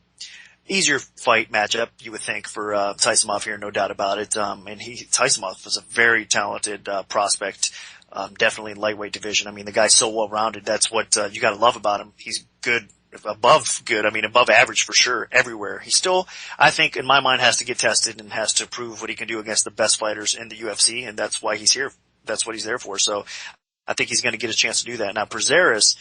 easier fight matchup, you would think, for Taisumov here, no doubt about it. And Taisumov was a very talented prospect. Definitely in lightweight division. I mean, the guy's so well-rounded. That's what you got to love about him. He's good, above good. I mean, above average for sure everywhere. He still, I think, in my mind, has to get tested and has to prove what he can do against the best fighters in the UFC, and that's why he's here. That's what he's there for. So I think he's going to get a chance to do that. Now, Prazeres,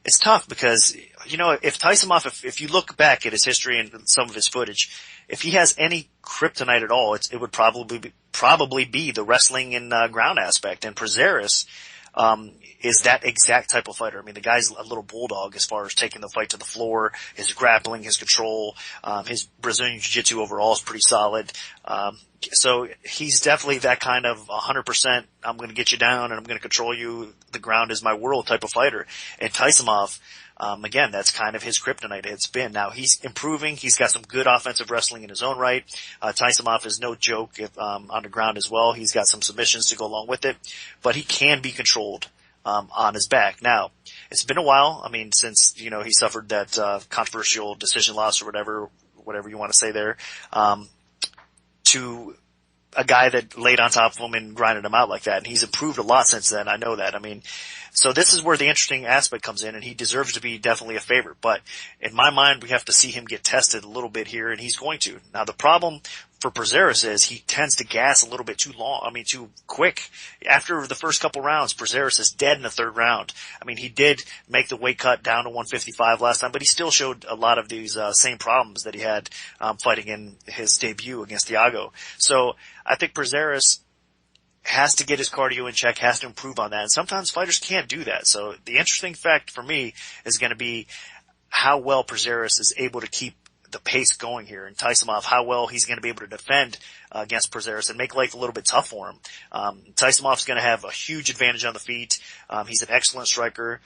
it's tough because, you know, if Taisumov, if you look back at his history and some of his footage, if he has any kryptonite at all, it would probably be the wrestling and ground aspect. And Prazeres is that exact type of fighter. I mean, the guy's a little bulldog as far as taking the fight to the floor, his grappling, his control, his Brazilian jiu-jitsu overall is pretty solid. So he's definitely that kind of 100%, I'm going to get you down and I'm going to control you, the ground is my world type of fighter. And Taisumov, again, that's kind of his kryptonite. It's been. Now he's improving. He's got some good offensive wrestling in his own right. Taisumov is no joke on the ground as well. He's got some submissions to go along with it, but he can be controlled on his back. Now, it's been a while. I mean, since, you know, he suffered that controversial decision loss or whatever you want to say there, to a guy that laid on top of him and grinded him out like that. And he's improved a lot since then. I know that. I mean, so this is where the interesting aspect comes in, and he deserves to be definitely a favorite. But in my mind, we have to see him get tested a little bit here, and he's going to. Now, the problem for Prazeres is he tends to gas a little bit too quick. After the first couple rounds, Prazeres is dead in the third round. I mean, he did make the weight cut down to 155 last time, but he still showed a lot of these same problems that he had fighting in his debut against Thiago. So I think Prazeres has to get his cardio in check, has to improve on that. And sometimes fighters can't do that. So the interesting fact for me is going to be how well Prazeres is able to keep the pace going here, and Taisumov, how well he's going to be able to defend against Prazeres and make life a little bit tough for him. Taisomov's going to have a huge advantage on the feet. He's an excellent striker.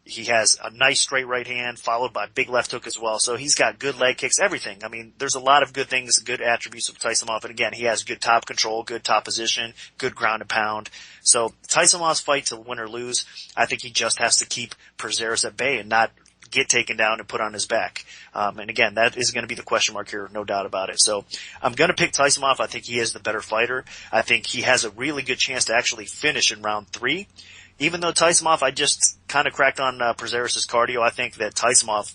He has a nice straight right hand followed by big left hook as well. So he's got good leg kicks, everything. I mean, there's a lot of good things, good attributes of Taisumov. And again, he has good top control, good top position, good ground and pound. So Taisomov's fight to win or lose, I think he just has to keep Prazeres at bay and not get taken down and put on his back. And again, that is going to be the question mark here, no doubt about it. So I'm going to pick Taisumov. I think he is the better fighter. I think he has a really good chance to actually finish in round 3. Even though Taisumov, I just kind of cracked on Prazeres' cardio, I think that Taisumov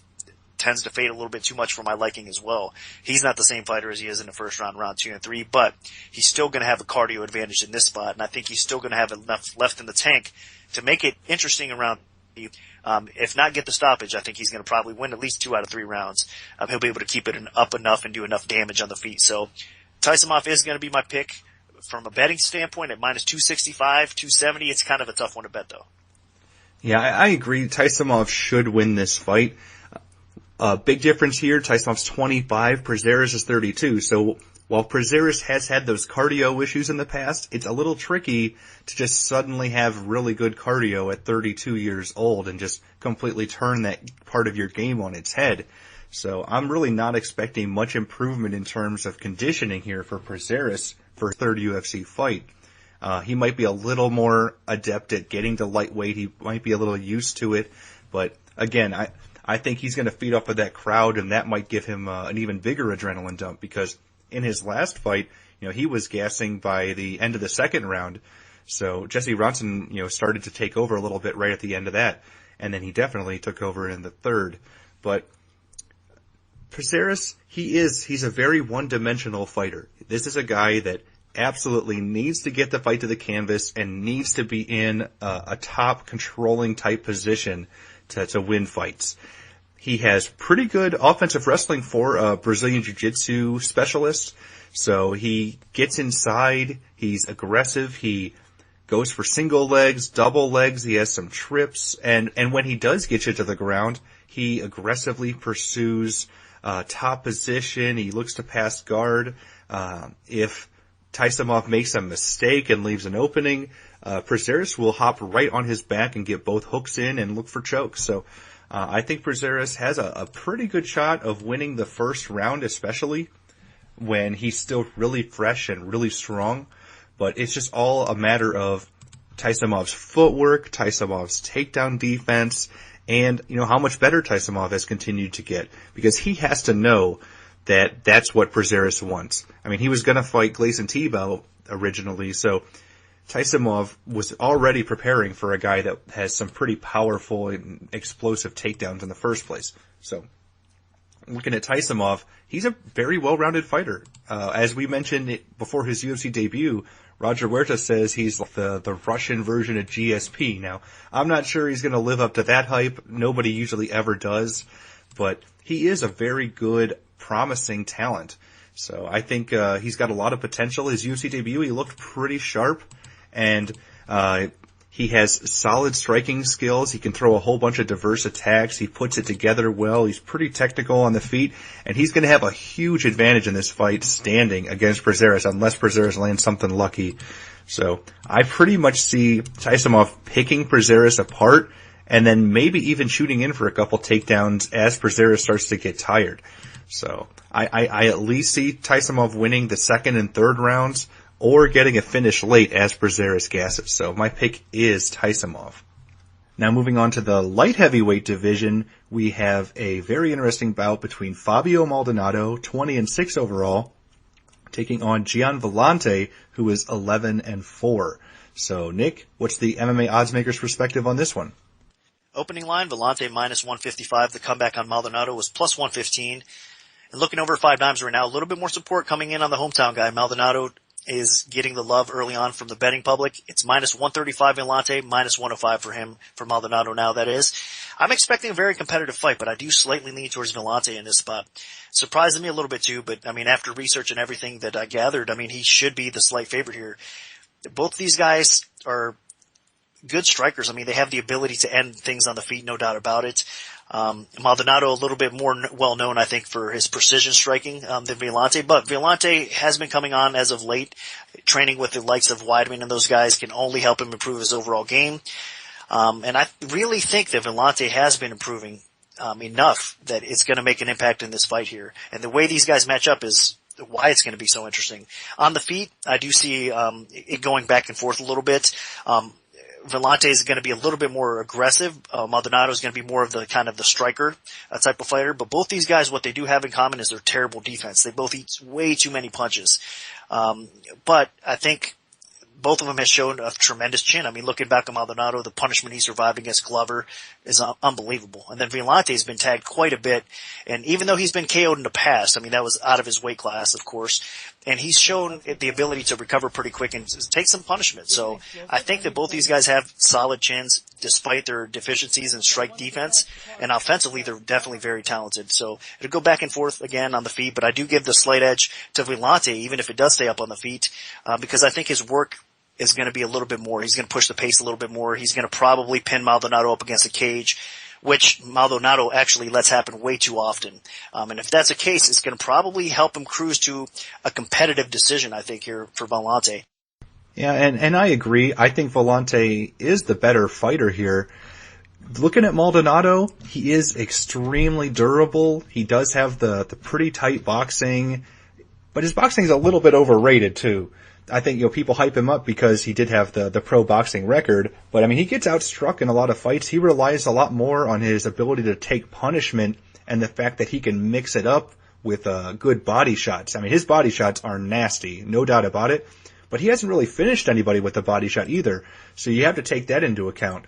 tends to fade a little bit too much for my liking as well. He's not the same fighter as he is in the first round, round 2 and 3, but he's still going to have a cardio advantage in this spot, and I think he's still going to have enough left in the tank to make it interesting around. If not get the stoppage, I think he's going to probably win at least 2 out of 3 rounds. He'll be able to keep it up enough and do enough damage on the feet. So Taisumov is going to be my pick. From a betting standpoint, at minus 265, 270, it's kind of a tough one to bet, though. Yeah, I agree. Taisumov should win this fight. Big difference here. Taisumov's 25, Prazeres is 32. So while Prazeres has had those cardio issues in the past, it's a little tricky to just suddenly have really good cardio at 32 years old and just completely turn that part of your game on its head. So I'm really not expecting much improvement in terms of conditioning here for Prazeres for his third UFC fight. He might be a little more adept at getting to lightweight. He might be a little used to it. But again, I think he's going to feed off of that crowd, and that might give him an even bigger adrenaline dump, because in his last fight, you know, he was gassing by the end of the second round. So Jesse Ronson, started to take over a little bit right at the end of that, and then he definitely took over in the third. But Prazeres, he's a very one-dimensional fighter. This is a guy that absolutely needs to get the fight to the canvas and needs to be in a top controlling type position to win fights. He has pretty good offensive wrestling for a Brazilian Jiu-Jitsu specialist. So he gets inside, he's aggressive, he goes for single legs, double legs, he has some trips, and when he does get you to the ground, he aggressively pursues top position, he looks to pass guard. If Taisumov makes a mistake and leaves an opening, Prazeres will hop right on his back and get both hooks in and look for chokes. So I think Prazeres has a pretty good shot of winning the first round, especially when he's still really fresh and really strong. But it's just all a matter of Taisumov's footwork, Taisumov's takedown defense, and how much better Taisumov has continued to get, because he has to know that that's what Prazeres wants. I mean, he was going to fight Gleison Tebow originally, so Taisumov was already preparing for a guy that has some pretty powerful and explosive takedowns in the first place. So, looking at Taisumov, he's a very well-rounded fighter. As we mentioned before his UFC debut, Roger Huerta says he's the Russian version of GSP. Now, I'm not sure he's going to live up to that hype. Nobody usually ever does. But he is a very good, promising talent. So I think he's got a lot of potential. His UFC debut, he looked pretty sharp. And he has solid striking skills. He can throw a whole bunch of diverse attacks. He puts it together well. He's pretty technical on the feet. And he's going to have a huge advantage in this fight standing against Prazeres, unless Prazeres lands something lucky. So I pretty much see Taisumov picking Prazeres apart and then maybe even shooting in for a couple takedowns as Prazeres starts to get tired. So I at least see Taisumov winning the second and third rounds, or getting a finish late as Prazeres gasses. So my pick is Taisumov. Now moving on to the light heavyweight division, we have a very interesting bout between Fabio Maldonado, 20-6 overall, taking on Gian Villante, who is 11-4. So Nick, what's the MMA oddsmaker's perspective on this one? Opening line, Villante minus 155. The comeback on Maldonado was plus 115. And looking over 5 dimes right now, a little bit more support coming in on the hometown guy. Maldonado is getting the love early on from the betting public. It's minus 135 Villante, minus 105 for him, for Maldonado now, that is. I'm expecting a very competitive fight, but I do slightly lean towards Villante in this spot. Surprising me a little bit too, but I mean, after research and everything that I gathered, I mean, he should be the slight favorite here. Both these guys are good strikers. I mean, they have the ability to end things on the feet, no doubt about it. Maldonado a little bit more well known, I think, for his precision striking than Villante, but Villante has been coming on as of late. Training with the likes of Weidman and those guys can only help him improve his overall game. And I really think that Villante has been improving enough that it's going to make an impact in this fight here. And the way these guys match up is why it's going to be so interesting. On the feet, I do see it going back and forth a little bit. Villante is going to be a little bit more aggressive. Maldonado is going to be more of the kind of the striker type of fighter. But both these guys, what they do have in common is their terrible defense. They both eat way too many punches. But I think both of them has shown a tremendous chin. I mean, looking back at Maldonado, the punishment he survived against Glover is unbelievable. And then Villante has been tagged quite a bit. And even though he's been KO'd in the past, I mean, that was out of his weight class, of course. And he's shown the ability to recover pretty quick and take some punishment. So I think that both these guys have solid chins despite their deficiencies in strike defense. And offensively, they're definitely very talented. So it'll go back and forth again on the feet, but I do give the slight edge to Villante, even if it does stay up on the feet, because I think his work is going to be a little bit more. He's going to push the pace a little bit more. He's going to probably pin Maldonado up against a cage, which Maldonado actually lets happen way too often. And if that's the case, it's going to probably help him cruise to a competitive decision, I think, here for Villante. Yeah, and I agree. I think Villante is the better fighter here. Looking at Maldonado, he is extremely durable. He does have the pretty tight boxing, but his boxing is a little bit overrated too. I think, people hype him up because he did have the pro boxing record, but I mean, he gets outstruck in a lot of fights. He relies a lot more on his ability to take punishment and the fact that he can mix it up with good body shots. I mean, his body shots are nasty, no doubt about it, but he hasn't really finished anybody with a body shot either, so you have to take that into account.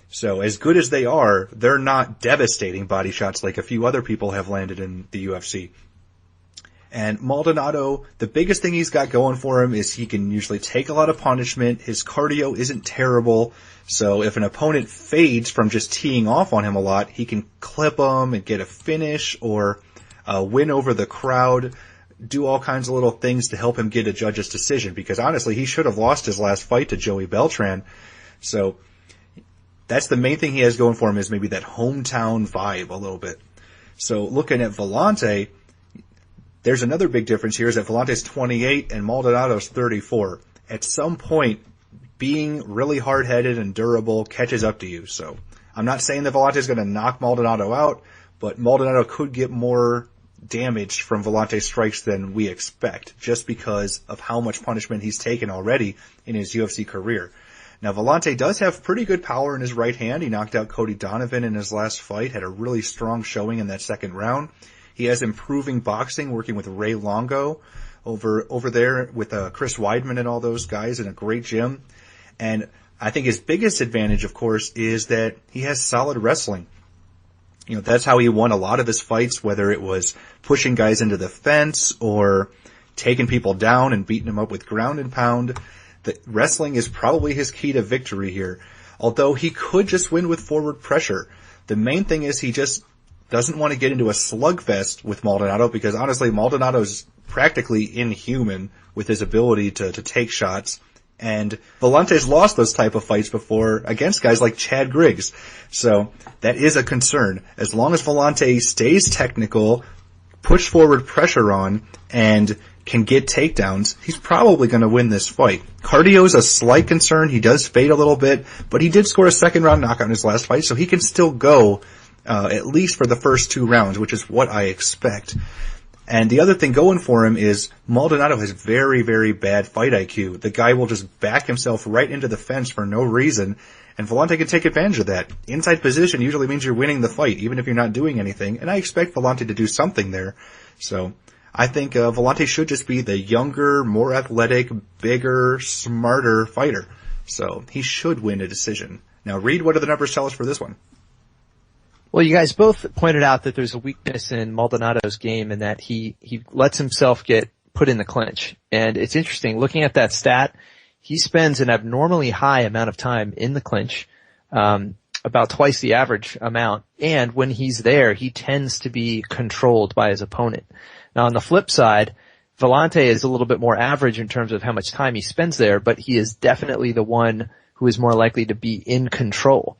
So as good as they are, they're not devastating body shots like a few other people have landed in the UFC. And Maldonado, the biggest thing he's got going for him is he can usually take a lot of punishment. His cardio isn't terrible. So if an opponent fades from just teeing off on him a lot, he can clip him and get a finish or win over the crowd, do all kinds of little things to help him get a judge's decision. Because honestly, he should have lost his last fight to Joey Beltran. So that's the main thing he has going for him, is maybe that hometown vibe a little bit. So looking at Villante, there's another big difference here, is that Villante's 28 and Maldonado's 34. At some point, being really hard-headed and durable catches up to you. So I'm not saying that Villante's going to knock Maldonado out, but Maldonado could get more damage from Villante's strikes than we expect, just because of how much punishment he's taken already in his UFC career. Now, Villante does have pretty good power in his right hand. He knocked out Cody Donovan in his last fight, had a really strong showing in that second round. He has improving boxing, working with Ray Longo over there with Chris Weidman and all those guys in a great gym. And I think his biggest advantage, of course, is that he has solid wrestling. You know, that's how he won a lot of his fights, whether it was pushing guys into the fence or taking people down and beating them up with ground and pound. The wrestling is probably his key to victory here. Although he could just win with forward pressure. The main thing is he just doesn't want to get into a slugfest with Maldonado, because honestly, Maldonado's practically inhuman with his ability to take shots. And Villante's lost those type of fights before against guys like Chad Griggs. So that is a concern. As long as Villante stays technical, push forward pressure on, and can get takedowns, he's probably going to win this fight. Cardio is a slight concern. He does fade a little bit, but he did score a second round knockout in his last fight, so he can still go at least for the first 2 rounds, which is what I expect. And the other thing going for him is Maldonado has very, very bad fight IQ. The guy will just back himself right into the fence for no reason, and Villante can take advantage of that. Inside position usually means you're winning the fight, even if you're not doing anything, and I expect Villante to do something there. So I think Villante should just be the younger, more athletic, bigger, smarter fighter. So he should win a decision. Now, Reed, what do the numbers tell us for this one? Well, you guys both pointed out that there's a weakness in Maldonado's game, and that he lets himself get put in the clinch. And it's interesting, looking at that stat, he spends an abnormally high amount of time in the clinch, about twice the average amount. And when he's there, he tends to be controlled by his opponent. Now, on the flip side, Villante is a little bit more average in terms of how much time he spends there, but he is definitely the one who is more likely to be in control.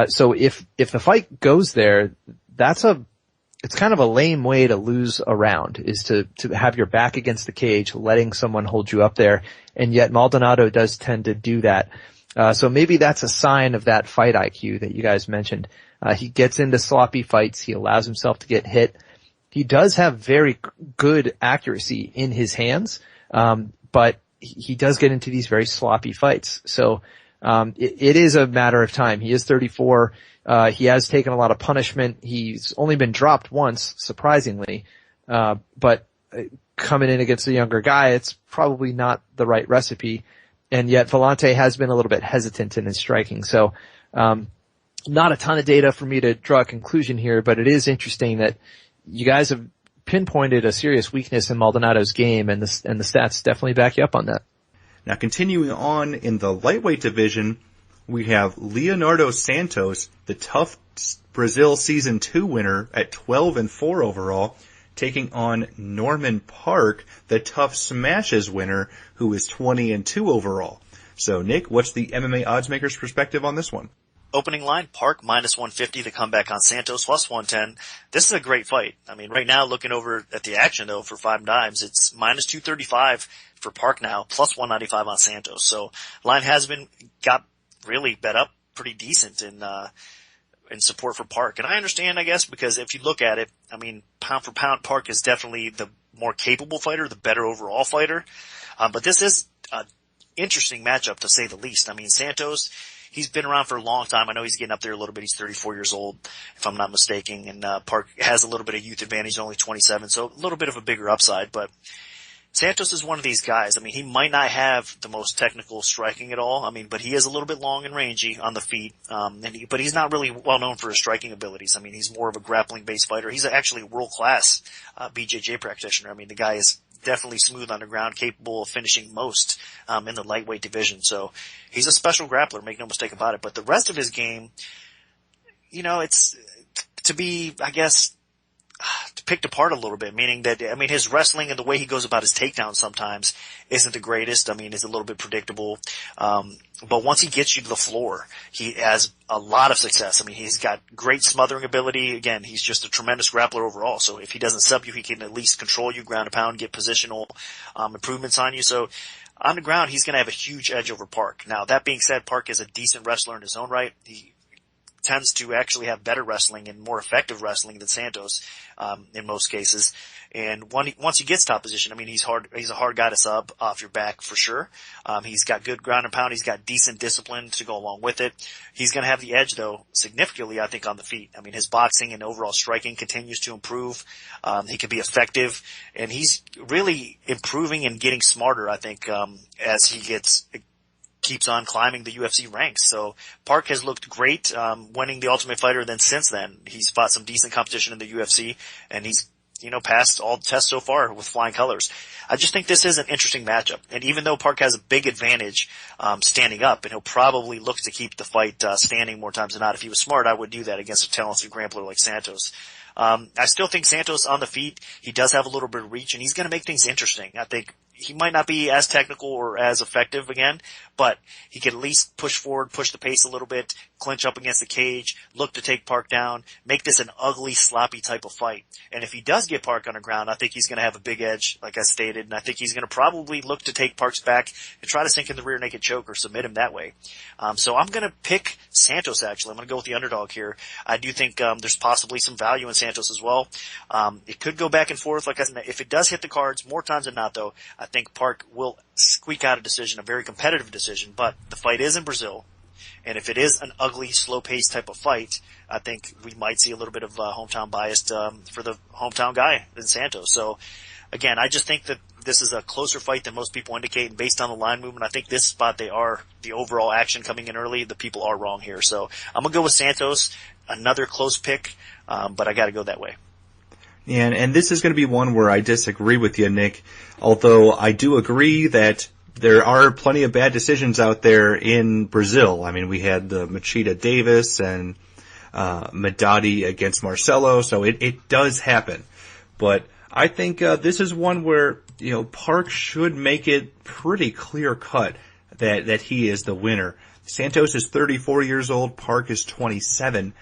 So if the fight goes there, it's kind of a lame way to lose a round, is to have your back against the cage, letting someone hold you up there. And yet Maldonado does tend to do that. So maybe that's a sign of that fight IQ that you guys mentioned. He gets into sloppy fights. He allows himself to get hit. He does have very good accuracy in his hands. But he does get into these very sloppy fights. So it is a matter of time. He is 34. He has taken a lot of punishment. He's only been dropped once, surprisingly. But coming in against a younger guy, it's probably not the right recipe. And yet Villante has been a little bit hesitant in his striking. So, not a ton of data for me to draw a conclusion here, but it is interesting that you guys have pinpointed a serious weakness in Maldonado's game, and the stats definitely back you up on that. Now, continuing on in the lightweight division, we have Leonardo Santos, the tough Brazil Season 2 winner at 12-4 overall, taking on Norman Park, the tough Smashes winner, who is 20-2 overall. So, Nick, what's the MMA Oddsmaker's perspective on this one? Opening line, Park minus 150, the comeback on Santos plus 110. This is a great fight. I mean, right now, looking over at the action, though, for 5 dimes, it's minus 235 for Park now, plus 195 on Santos. So, line has got really bet up pretty decent in support for Park. And I understand, I guess, because if you look at it, I mean, pound for pound, Park is definitely the more capable fighter, the better overall fighter. But this is an interesting matchup, to say the least. I mean, Santos, he's been around for a long time. I know he's getting up there a little bit. He's 34 years old, if I'm not mistaken. And Park has a little bit of youth advantage, only 27, so a little bit of a bigger upside. But Santos is one of these guys. I mean, he might not have the most technical striking at all. I mean, but he is a little bit long and rangy on the feet. But he's not really well known for his striking abilities. I mean, he's more of a grappling based fighter. He's actually a world class, BJJ practitioner. I mean, the guy is definitely smooth on the ground, capable of finishing most, in the lightweight division. So he's a special grappler, make no mistake about it. But the rest of his game, you know, it's to be, I guess, picked apart a little bit, meaning that, I mean, his wrestling and the way he goes about his takedowns sometimes isn't the greatest. I mean, it's a little bit predictable. But once he gets you to the floor, he has a lot of success. I mean, he's got great smothering ability. Again, he's just a tremendous grappler overall. So if he doesn't sub you, he can at least control you, ground and pound, get positional, improvements on you. So on the ground, he's going to have a huge edge over Park. Now, that being said, Park is a decent wrestler in his own right. He tends to actually have better wrestling and more effective wrestling than Santos, in most cases. And once he gets top position, I mean, he's a hard guy to sub off your back for sure. He's got good ground and pound. He's got decent discipline to go along with it. He's going to have the edge though, significantly, I think, on the feet. I mean, his boxing and overall striking continues to improve. He can be effective, and he's really improving and getting smarter, I think, as he keeps on climbing the UFC ranks. So Park has looked great, winning the Ultimate Fighter. Then since then, he's fought some decent competition in the UFC, and he's, you know, passed all the tests so far with flying colors. I just think this is an interesting matchup. And even though Park has a big advantage, standing up, and he'll probably look to keep the fight, standing more times than not. If he was smart, I would do that against a talented grappler like Santos. I still think Santos on the feet, he does have a little bit of reach, and he's going to make things interesting. I think he might not be as technical or as effective again, but he can at least push forward, push the pace a little bit, clinch up against the cage, look to take Park down, make this an ugly, sloppy type of fight. And if he does get Park on the ground, I think he's going to have a big edge, like I stated, and I think he's going to probably look to take Park's back and try to sink in the rear naked choke or submit him that way. So I'm going to pick Santos, actually. I'm going to go with the underdog here. I do think there's possibly some value in Santos as well. It could go back and forth. Like I said, if it does hit the cards, more times than not, though, I think Park will squeak out a decision, a very competitive decision. But the fight is in Brazil, and if it is an ugly, slow-paced type of fight, I think we might see a little bit of hometown bias for the hometown guy than Santos. So, again, I just think that this is a closer fight than most people indicate, and based on the line movement, I think this spot the overall action coming in early, the people are wrong here. So I'm going to go with Santos, another close pick, but I got to go that way. And this is going to be one where I disagree with you, Nick, although I do agree that there are plenty of bad decisions out there in Brazil. I mean, we had the Machida Davis and Madadi against Marcelo, so it does happen. But I think this is one where, you know, Park should make it pretty clear cut that he is the winner. Santos is 34 years old, Park is 27.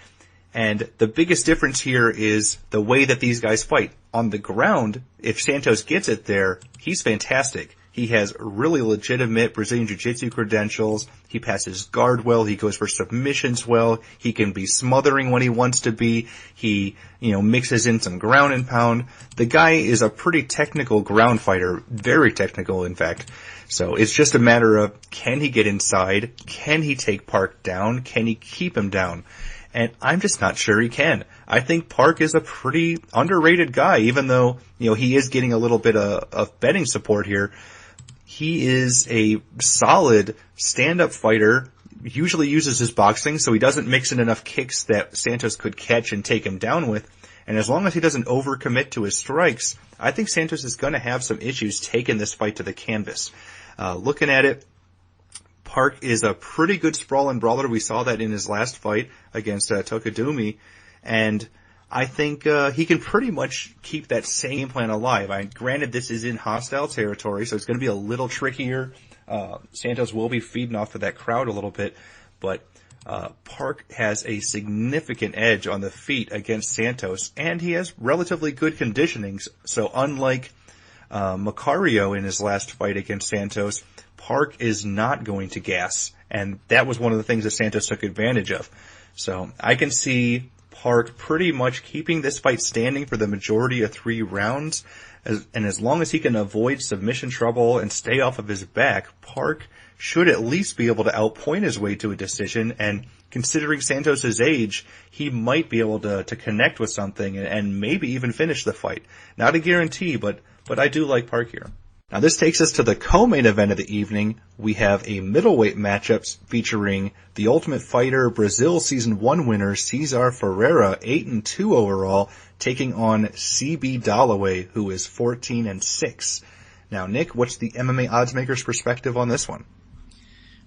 And the biggest difference here is the way that these guys fight. On the ground, if Santos gets it there, he's fantastic. He has really legitimate Brazilian Jiu-Jitsu credentials. He passes guard well. He goes for submissions well. He can be smothering when he wants to be. He, you know, mixes in some ground and pound. The guy is a pretty technical ground fighter. Very technical, in fact. So it's just a matter of, can he get inside? Can he take Park down? Can he keep him down? And I'm just not sure he can. I think Park is a pretty underrated guy, even though, you know, he is getting a little bit of betting support here. He is a solid stand-up fighter, usually uses his boxing, so he doesn't mix in enough kicks that Santos could catch and take him down with. And as long as he doesn't overcommit to his strikes, I think Santos is going to have some issues taking this fight to the canvas. Looking at it, Park is a pretty good sprawling brawler. We saw that in his last fight against Tokadumi. And I think he can pretty much keep that same plan alive. Granted, this is in hostile territory, so it's going to be a little trickier. Santos will be feeding off of that crowd a little bit. But Park has a significant edge on the feet against Santos, and he has relatively good conditioning. So unlike Macario in his last fight against Santos, Park is not going to gas, and that was one of the things that Santos took advantage of. So I can see Park pretty much keeping this fight standing for the majority of 3 rounds, and as long as he can avoid submission trouble and stay off of his back, Park should at least be able to outpoint his way to a decision, and considering Santos' age, he might be able to connect with something and maybe even finish the fight. Not a guarantee, but I do like Park here. Now this takes us to the co-main event of the evening. We have a middleweight matchups featuring the Ultimate Fighter Brazil Season 1 winner Cesar Ferreira, 8-2 overall, taking on CB Dollaway, who is 14-6. Now, Nick, what's the MMA oddsmaker's perspective on this one?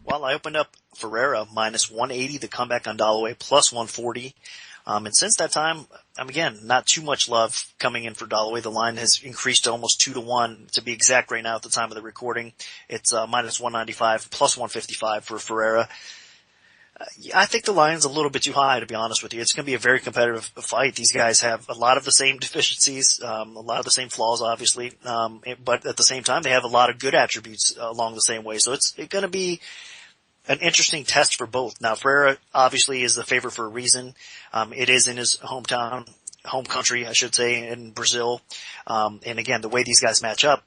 Well, I opened up Ferreira minus 180, the comeback on Dollaway plus 140. And since that time, again, not too much love coming in for Dollaway. The line has increased to almost 2-1 to be exact right now at the time of the recording. It's minus 195 plus 155 for Ferreira. I think the line's a little bit too high, to be honest with you. It's going to be a very competitive fight. These guys have a lot of the same deficiencies, a lot of the same flaws, obviously, but at the same time, they have a lot of good attributes along the same way. So it's going to be an interesting test for both. Now, Ferreira obviously is the favorite for a reason. It is in his home country, I should say, in Brazil. And again, the way these guys match up,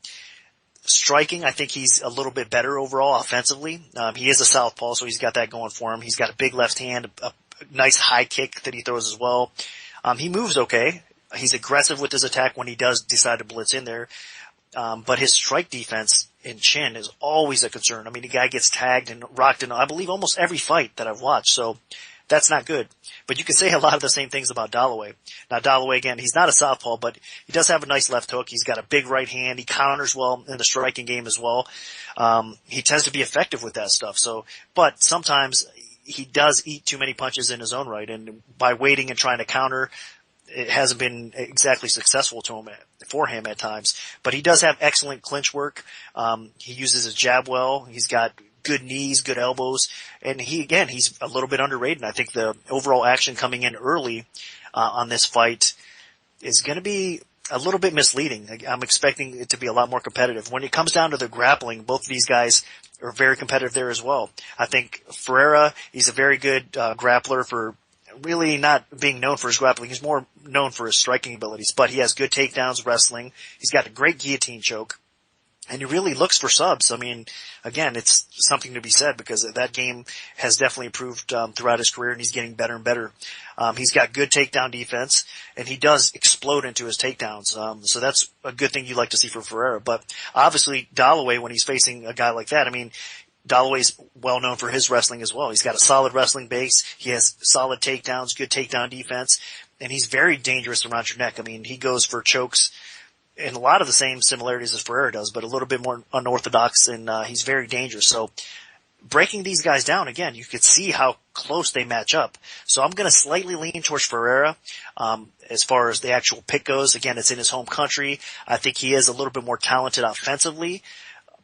striking, I think he's a little bit better overall offensively. He is a southpaw, so he's got that going for him. He's got a big left hand, a nice high kick that he throws as well. He moves okay. He's aggressive with his attack when he does decide to blitz in there. But his strike defense in chin is always a concern. I mean, the guy gets tagged and rocked in, I believe, almost every fight that I've watched. So that's not good. But you can say a lot of the same things about Dollaway. Now, Dollaway, again, he's not a southpaw, but he does have a nice left hook. He's got a big right hand. He counters well in the striking game as well. He tends to be effective with that stuff. So, but sometimes he does eat too many punches in his own right. And by waiting and trying to counter, it hasn't been exactly successful for him at times. But he does have excellent clinch work. He uses his jab well. He's got good knees, good elbows, and he's a little bit underrated. And I think the overall action coming in early on this fight is going to be a little bit misleading. I'm expecting it to be a lot more competitive. When it comes down to the grappling, both of these guys are very competitive there as well. I think Ferreira, he's a very good grappler for really not being known for his grappling. He's more known for his striking abilities, but he has good takedowns, wrestling. He's got a great guillotine choke. And he really looks for subs. I mean, again, it's something to be said because that game has definitely improved throughout his career, and he's getting better and better. He's got good takedown defense, and he does explode into his takedowns. So that's a good thing you like to see for Ferreira. But obviously, Dollaway, when he's facing a guy like that, I mean, Dollaway's well known for his wrestling as well. He's got a solid wrestling base. He has solid takedowns, good takedown defense, and he's very dangerous around your neck. I mean, he goes for chokes and a lot of the same similarities as Ferreira does, but a little bit more unorthodox, and he's very dangerous. So breaking these guys down, again, you could see how close they match up. So I'm going to slightly lean towards Ferreira as far as the actual pick goes. Again, it's in his home country. I think he is a little bit more talented offensively.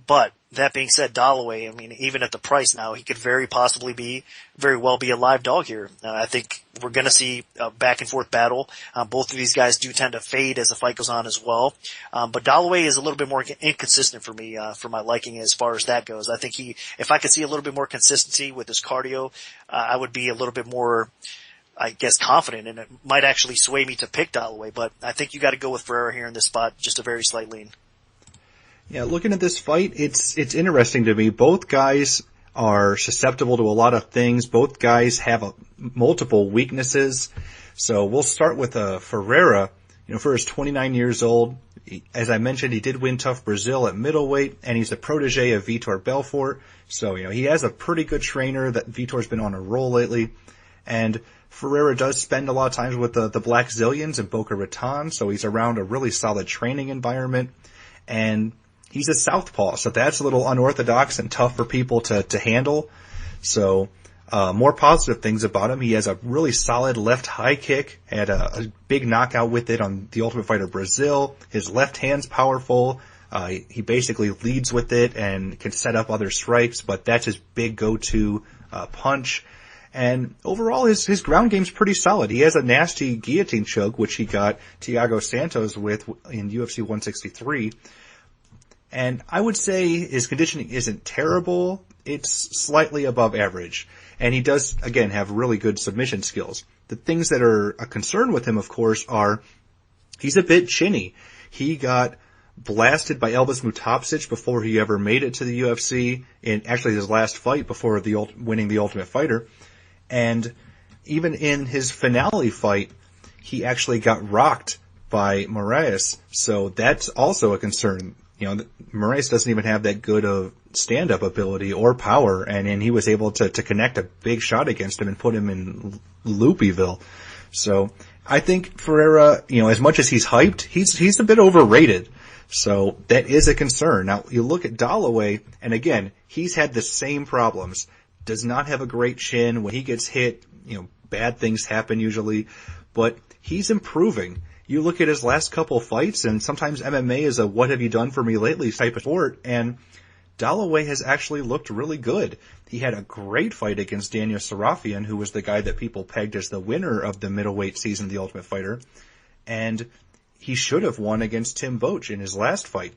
But that being said, Dollaway, I mean, even at the price now, he could very well be a live dog here. I think we're going to see a back and forth battle. Both of these guys do tend to fade as the fight goes on as well. But Dollaway is a little bit more inconsistent for me, for my liking as far as that goes. I think if I could see a little bit more consistency with his cardio, I would be a little bit more, I guess, confident, and it might actually sway me to pick Dollaway. But I think you got to go with Ferreira here in this spot, just a very slight lean. Yeah, looking at this fight, it's interesting to me. Both guys are susceptible to a lot of things. Both guys have multiple weaknesses. So we'll start with Ferreira. You know, Ferreira's 29 years old. As I mentioned, he did win Tough Brazil at middleweight, and he's a protege of Vitor Belfort. So, you know, he has a pretty good trainer. That Vitor's been on a roll lately. And Ferreira does spend a lot of times with the Black Zillions in Boca Raton, so he's around a really solid training environment. And he's a southpaw, so that's a little unorthodox and tough for people to handle. So, more positive things about him. He has a really solid left high kick, had a big knockout with it on The Ultimate Fighter Brazil. His left hand's powerful. He basically leads with it and can set up other strikes, but that's his big go-to, punch. And overall, his ground game's pretty solid. He has a nasty guillotine choke, which he got Thiago Santos with in UFC 163. And I would say his conditioning isn't terrible. It's slightly above average. And he does, again, have really good submission skills. The things that are a concern with him, of course, are he's a bit chinny. He got blasted by Elvis Mutapsic before he ever made it to the UFC in actually his last fight before winning the Ultimate Fighter. And even in his finale fight, he actually got rocked by Marquez. So that's also a concern. Moraes doesn't even have that good of stand-up ability or power, and he was able to connect a big shot against him and put him in Loopyville. So I think Ferreira, as much as he's hyped, he's a bit overrated. So that is a concern. Now you look at Dollaway, and again, he's had the same problems. Does not have a great chin. When he gets hit, bad things happen usually, but he's improving. You look at his last couple fights, and sometimes MMA is a what have you done for me lately type of sport, and Dollaway has actually looked really good. He had a great fight against Daniel Sarafian, who was the guy that people pegged as the winner of the middleweight season of The Ultimate Fighter, and he should have won against Tim Boetsch in his last fight.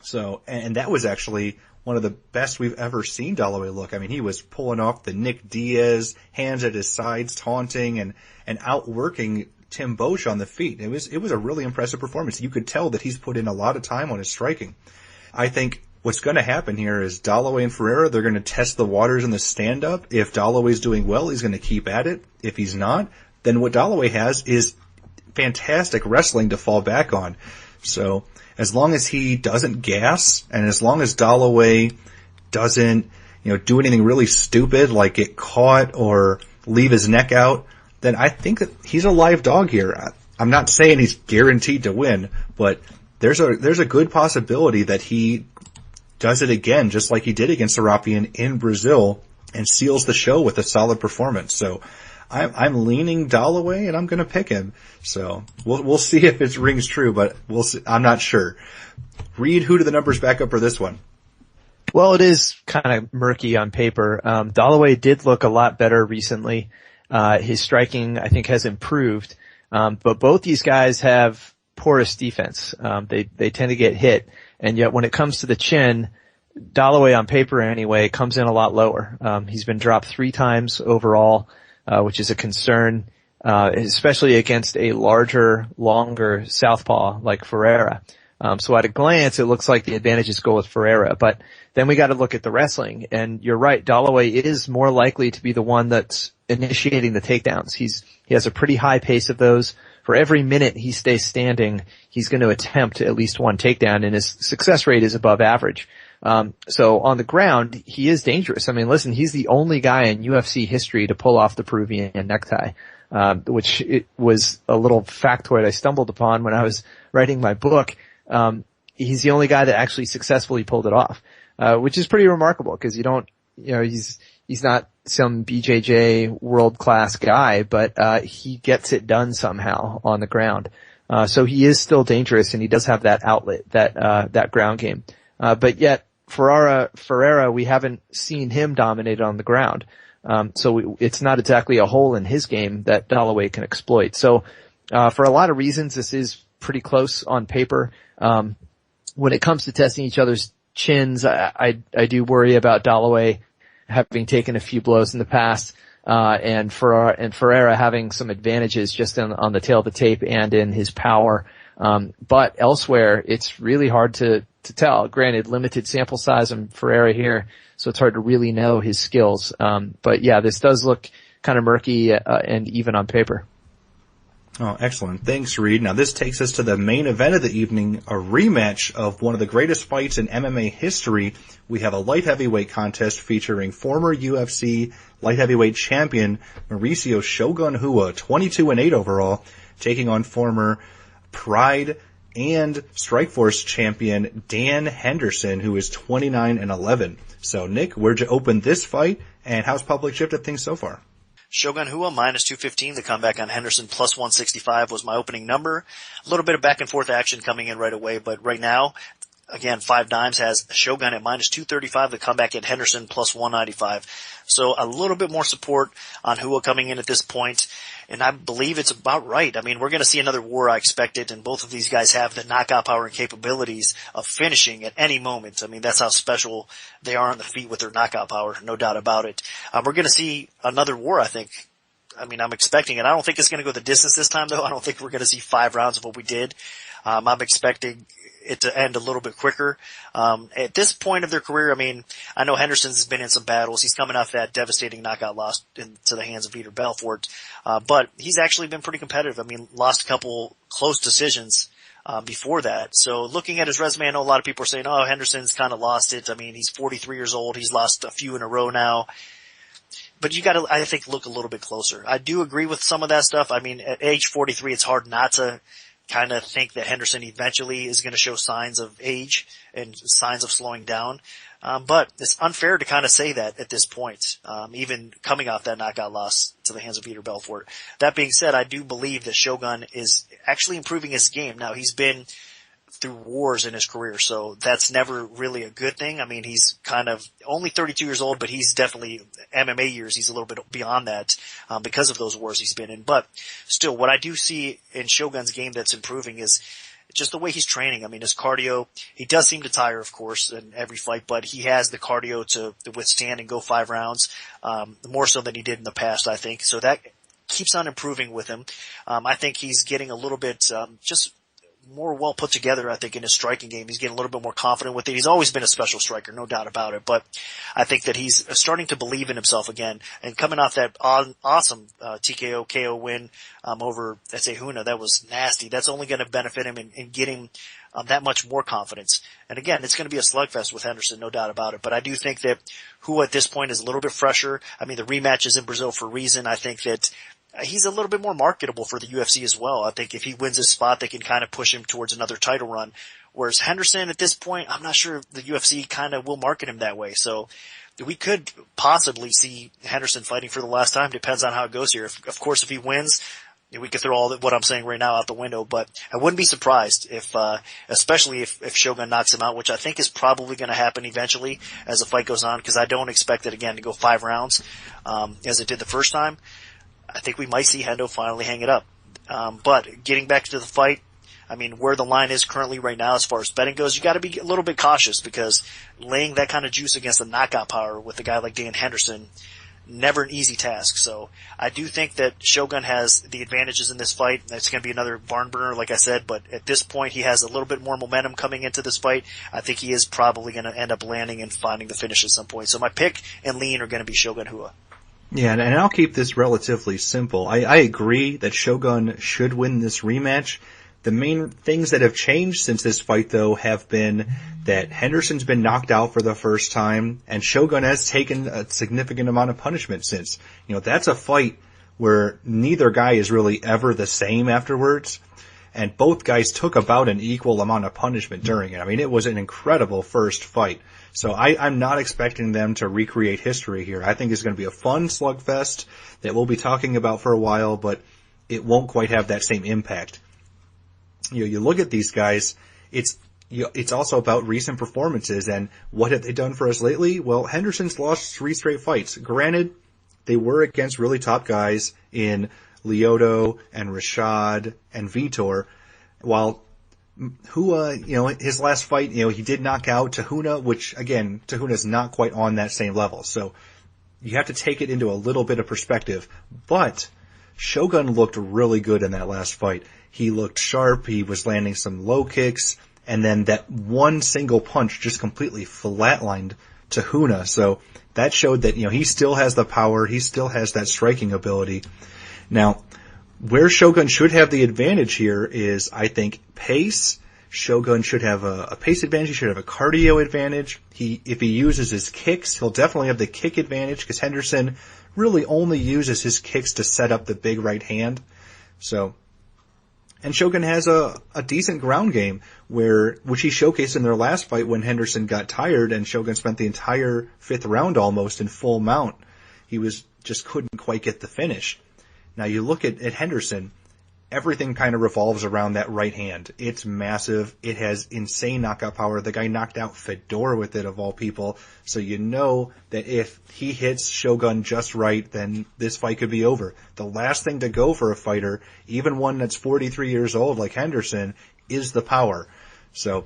So, and that was actually one of the best we've ever seen Dollaway look. I mean, he was pulling off the Nick Diaz, hands at his sides, taunting and outworking Tim Boetsch on the feet. It was a really impressive performance. You could tell that he's put in a lot of time on his striking. I think what's going to happen here is Dollaway and Ferreira, they're going to test the waters in the stand-up. If Dollaway's doing well, he's going to keep at it. If he's not, then what Dollaway has is fantastic wrestling to fall back on. So as long as he doesn't gas, and as long as Dollaway doesn't, do anything really stupid like get caught or leave his neck out, then I think that he's a live dog here. I'm not saying he's guaranteed to win, but there's a good possibility that he does it again, just like he did against Sarafian in Brazil, and seals the show with a solid performance. So I'm leaning Dollaway, and I'm going to pick him. So we'll see if it rings true, but we'll see. I'm not sure. Reed, who do the numbers back up for this one? Well, it is kind of murky on paper. Dollaway did look a lot better recently. His striking, I think, has improved. But both these guys have porous defense. They tend to get hit. And yet when it comes to the chin, Dollaway on paper anyway comes in a lot lower. He's been dropped 3 times overall, which is a concern, especially against a larger, longer southpaw like Ferreira. So at a glance, it looks like the advantages go with Ferreira, but then we got to look at the wrestling. And you're right, Dollaway is more likely to be the one that's initiating the takedowns. He has a pretty high pace of those. For every minute he stays standing, he's going to attempt at least one takedown, and his success rate is above average. So on the ground, he is dangerous. I mean, listen, he's the only guy in UFC history to pull off the Peruvian necktie, which it was a little factoid I stumbled upon when I was writing my book. He's the only guy that actually successfully pulled it off, which is pretty remarkable because he's not some BJJ world-class guy, but he gets it done somehow on the ground. So he is still dangerous, and he does have that outlet, that ground game. But yet, Ferreira, we haven't seen him dominate on the ground. So it's not exactly a hole in his game that Dollaway can exploit. So, for a lot of reasons, this is pretty close on paper. When it comes to testing each other's chins, I do worry about Dollaway having taken a few blows in the past, and Ferreira having some advantages just on the tail of the tape and in his power. But elsewhere, it's really hard to tell. Granted, limited sample size on Ferreira here, so it's hard to really know his skills. But yeah, this does look kind of murky, and even on paper. Oh, excellent. Thanks, Reed. Now this takes us to the main event of the evening, a rematch of one of the greatest fights in MMA history. We have a light heavyweight contest featuring former UFC light heavyweight champion Mauricio Shogun Rua, 22-8 overall, taking on former Pride and Strikeforce champion Dan Henderson, who is 29-11. So, Nick, where'd you open this fight, and how's public shifted things so far? Shogun Rua minus 215. The comeback on Henderson plus 165 was my opening number. A little bit of back and forth action coming in right away, but right now, again, 5 Dimes has Shogun at minus 235. The comeback at Henderson plus 195. So a little bit more support on Rua coming in at this point, and I believe it's about right. I mean, we're going to see another war, I expect it, and both of these guys have the knockout power and capabilities of finishing at any moment. I mean, that's how special they are on the feet with their knockout power, no doubt about it. We're going to see another war, I think. I mean, I'm expecting it. I don't think it's going to go the distance this time, though. I don't think we're going to see 5 rounds of what we did. I'm expecting it to end a little bit quicker. At this point of their career, I mean, I know Henderson's been in some battles. He's coming off that devastating knockout loss into the hands of Vitor Belfort. But he's actually been pretty competitive. I mean, lost a couple close decisions, before that. So looking at his resume, I know a lot of people are saying, oh, Henderson's kind of lost it. I mean, he's 43 years old. He's lost a few in a row now. But you gotta, I think, look a little bit closer. I do agree with some of that stuff. I mean, at age 43, it's hard not to kind of think that Henderson eventually is going to show signs of age and signs of slowing down. But it's unfair to kind of say that at this point, even coming off that knockout loss to the hands of Peter Belfort. That being said, I do believe that Shogun is actually improving his game. Now, he's been through wars in his career, so that's never really a good thing. I mean, he's kind of only 32 years old, but he's definitely MMA years. He's a little bit beyond that because of those wars he's been in. But still, what I do see in Shogun's game that's improving is just the way he's training. I mean, his cardio, he does seem to tire, of course, in every fight, but he has the cardio to withstand and go 5 rounds, more so than he did in the past, I think. So that keeps on improving with him. I think he's getting a little bit, just more well put together, I think, in his striking game. He's getting a little bit more confident with it. He's always been a special striker, no doubt about it, but I think that he's starting to believe in himself again, and coming off that awesome TKO KO win over, let's say, Huna, that was nasty. That's only going to benefit him in getting that much more confidence. And again, it's going to be a slugfest with Henderson, no doubt about it, but I do think that Hua at this point is a little bit fresher. I mean, the rematch is in Brazil for a reason. I think that he's a little bit more marketable for the UFC as well. I think if he wins his spot, they can kind of push him towards another title run. Whereas Henderson at this point, I'm not sure the UFC kind of will market him that way. So we could possibly see Henderson fighting for the last time. Depends on how it goes here. Of course, if he wins, we could throw all what I'm saying right now out the window, but I wouldn't be surprised if, especially if Shogun knocks him out, which I think is probably going to happen eventually as the fight goes on, because I don't expect it again to go 5 rounds, as it did the first time. I think we might see Hendo finally hang it up. But getting back to the fight, I mean, where the line is currently right now as far as betting goes, you got to be a little bit cautious, because laying that kind of juice against the knockout power with a guy like Dan Henderson, never an easy task. So I do think that Shogun has the advantages in this fight. It's going to be another barn burner, like I said, but at this point he has a little bit more momentum coming into this fight. I think he is probably going to end up landing and finding the finish at some point. So my pick and lean are going to be Shogun Hua. Yeah, and I'll keep this relatively simple. I agree that Shogun should win this rematch. The main things that have changed since this fight, though, have been that Henderson's been knocked out for the first time, and Shogun has taken a significant amount of punishment since. You know, that's a fight where neither guy is really ever the same afterwards, and both guys took about an equal amount of punishment during it. I mean, it was an incredible first fight. So I'm not expecting them to recreate history here. I think it's going to be a fun slugfest that we'll be talking about for a while, but it won't quite have that same impact. You know, you look at these guys, it's also about recent performances and what have they done for us lately? Well, Henderson's lost 3 straight fights. Granted, they were against really top guys in Lyoto and Rashad and Vitor, while Hua, you know, his last fight, you know, he did knock out Tahuna, which again, Tahuna's not quite on that same level. So you have to take it into a little bit of perspective. But Shogun looked really good in that last fight. He looked sharp. He was landing some low kicks, and then that one single punch just completely flatlined Tahuna. So that showed that, you know, he still has the power. He still has that striking ability. Now, where Shogun should have the advantage here is, I think, pace. Shogun should have a pace advantage. He should have a cardio advantage. If he uses his kicks, he'll definitely have the kick advantage, because Henderson really only uses his kicks to set up the big right hand. So, and Shogun has a decent ground game, which he showcased in their last fight when Henderson got tired and Shogun spent the entire 5th round almost in full mount. He just couldn't quite get the finish. Now you look at Henderson, everything kind of revolves around that right hand. It's massive. It has insane knockout power. The guy knocked out Fedor with it, of all people. So you know that if he hits Shogun just right, then this fight could be over. The last thing to go for a fighter, even one that's 43 years old like Henderson, is the power. So,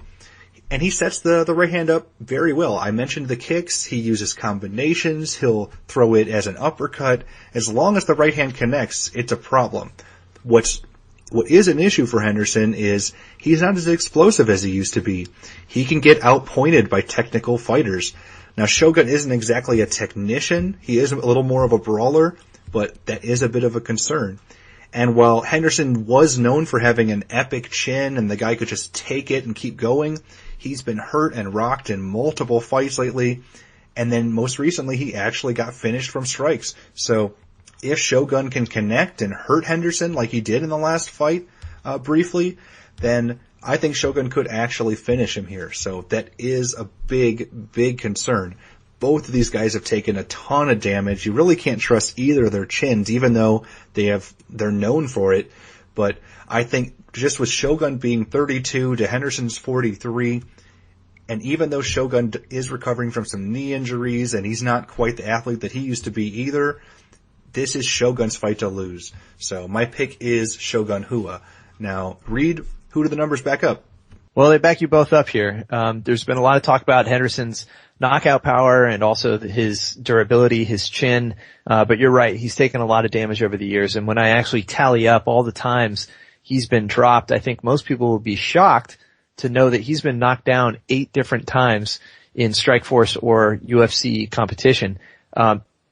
and he sets the right hand up very well. I mentioned the kicks. He uses combinations. He'll throw it as an uppercut. As long as the right hand connects, it's a problem. What is an issue for Henderson is he's not as explosive as he used to be. He can get outpointed by technical fighters. Now, Shogun isn't exactly a technician. He is a little more of a brawler, but that is a bit of a concern. And while Henderson was known for having an epic chin and the guy could just take it and keep going, he's been hurt and rocked in multiple fights lately. And then most recently, he actually got finished from strikes. So if Shogun can connect and hurt Henderson like he did in the last fight briefly, then I think Shogun could actually finish him here. So that is a big, big concern. Both of these guys have taken a ton of damage. You really can't trust either of their chins, even though they're known for it. But I think just with Shogun being 32 to Henderson's 43, and even though Shogun is recovering from some knee injuries and he's not quite the athlete that he used to be either, this is Shogun's fight to lose. So my pick is Shogun Rua. Now, Reed, who do the numbers back up? Well, they back you both up here. There's been a lot of talk about Henderson's knockout power and also his durability, his chin. But you're right. He's taken a lot of damage over the years. And when I actually tally up all the times he's been dropped, I think most people will be shocked to know that he's been knocked down 8 different times in Strikeforce or UFC competition.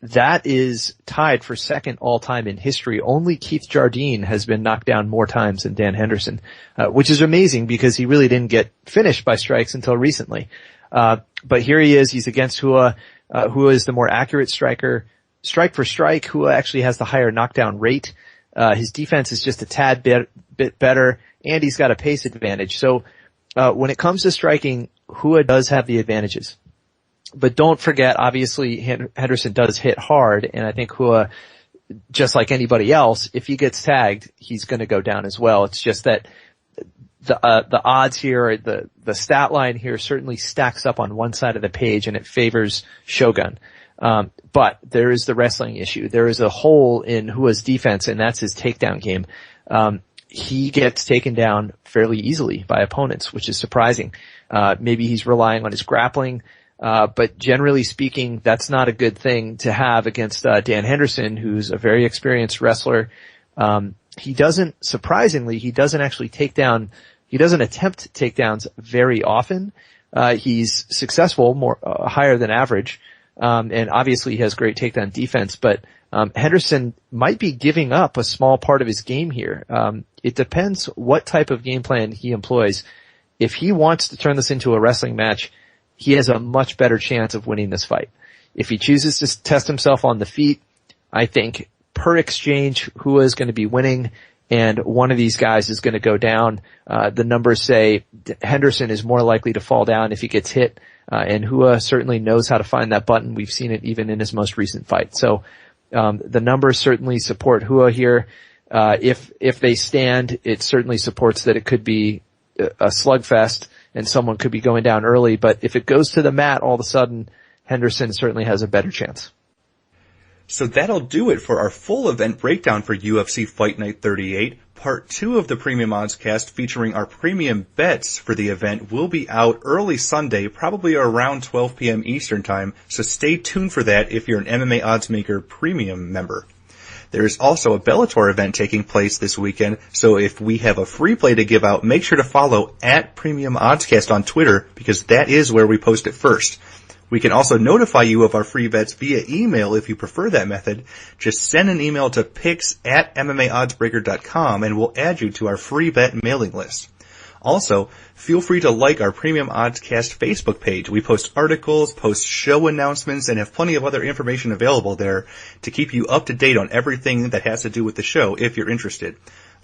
That is tied for second all time in history. Only Keith Jardine has been knocked down more times than Dan Henderson, which is amazing because he really didn't get finished by strikes until recently. But here he is. He's against Rua. Rua is the more accurate striker. Strike for strike, Rua actually has the higher knockdown rate. His defense is just a tad bit better, and he's got a pace advantage. So when it comes to striking, Rua does have the advantages. But don't forget, obviously, Henderson does hit hard, and I think Rua, just like anybody else, if he gets tagged, he's going to go down as well. It's just that the odds here, the stat line here certainly stacks up on one side of the page, and it favors Shogun. But there is the wrestling issue. There is a hole in Rua's defense, and that's his takedown game. He gets taken down fairly easily by opponents, which is surprising. Maybe he's relying on his grappling. But generally speaking, that's not a good thing to have against Dan Henderson, who's a very experienced wrestler. He doesn't actually he doesn't attempt takedowns very often. He's successful, higher than average. And obviously he has great takedown defense, but Henderson might be giving up a small part of his game here. It depends what type of game plan he employs. If he wants to turn this into a wrestling match, he has a much better chance of winning this fight. If he chooses to test himself on the feet, I think per exchange, Rua is going to be winning, and one of these guys is going to go down. The numbers say Henderson is more likely to fall down if he gets hit, and Rua certainly knows how to find that button. We've seen it even in his most recent fight. So the numbers certainly support Rua here. If they stand, it certainly supports that it could be a slugfest and someone could be going down early. But if it goes to the mat, all of a sudden, Henderson certainly has a better chance. So that'll do it for our full event breakdown for UFC Fight Night 38. Part 2 of the Premium Oddscast featuring our premium bets for the event will be out early Sunday, probably around 12 p.m. Eastern Time, so stay tuned for that if you're an MMA Oddsmaker Premium member. There is also a Bellator event taking place this weekend, so if we have a free play to give out, make sure to follow @Premium Oddscast on Twitter, because that is where we post it first. We can also notify you of our free bets via email if you prefer that method. Just send an email to picks@MMAoddsbreaker.com and we'll add you to our free bet mailing list. Also, feel free to like our Premium Oddscast Facebook page. We post articles, post show announcements, and have plenty of other information available there to keep you up to date on everything that has to do with the show if you're interested.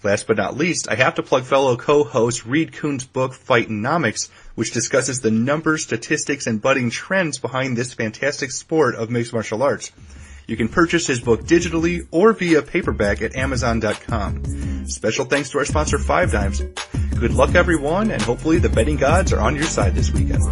Last but not least, I have to plug fellow co-host Reed Kuhn's book, Fightonomics, which discusses the numbers, statistics, and budding trends behind this fantastic sport of mixed martial arts. You can purchase his book digitally or via paperback at Amazon.com. Special thanks to our sponsor, 5 Dimes. Good luck, everyone, and hopefully the betting gods are on your side this weekend.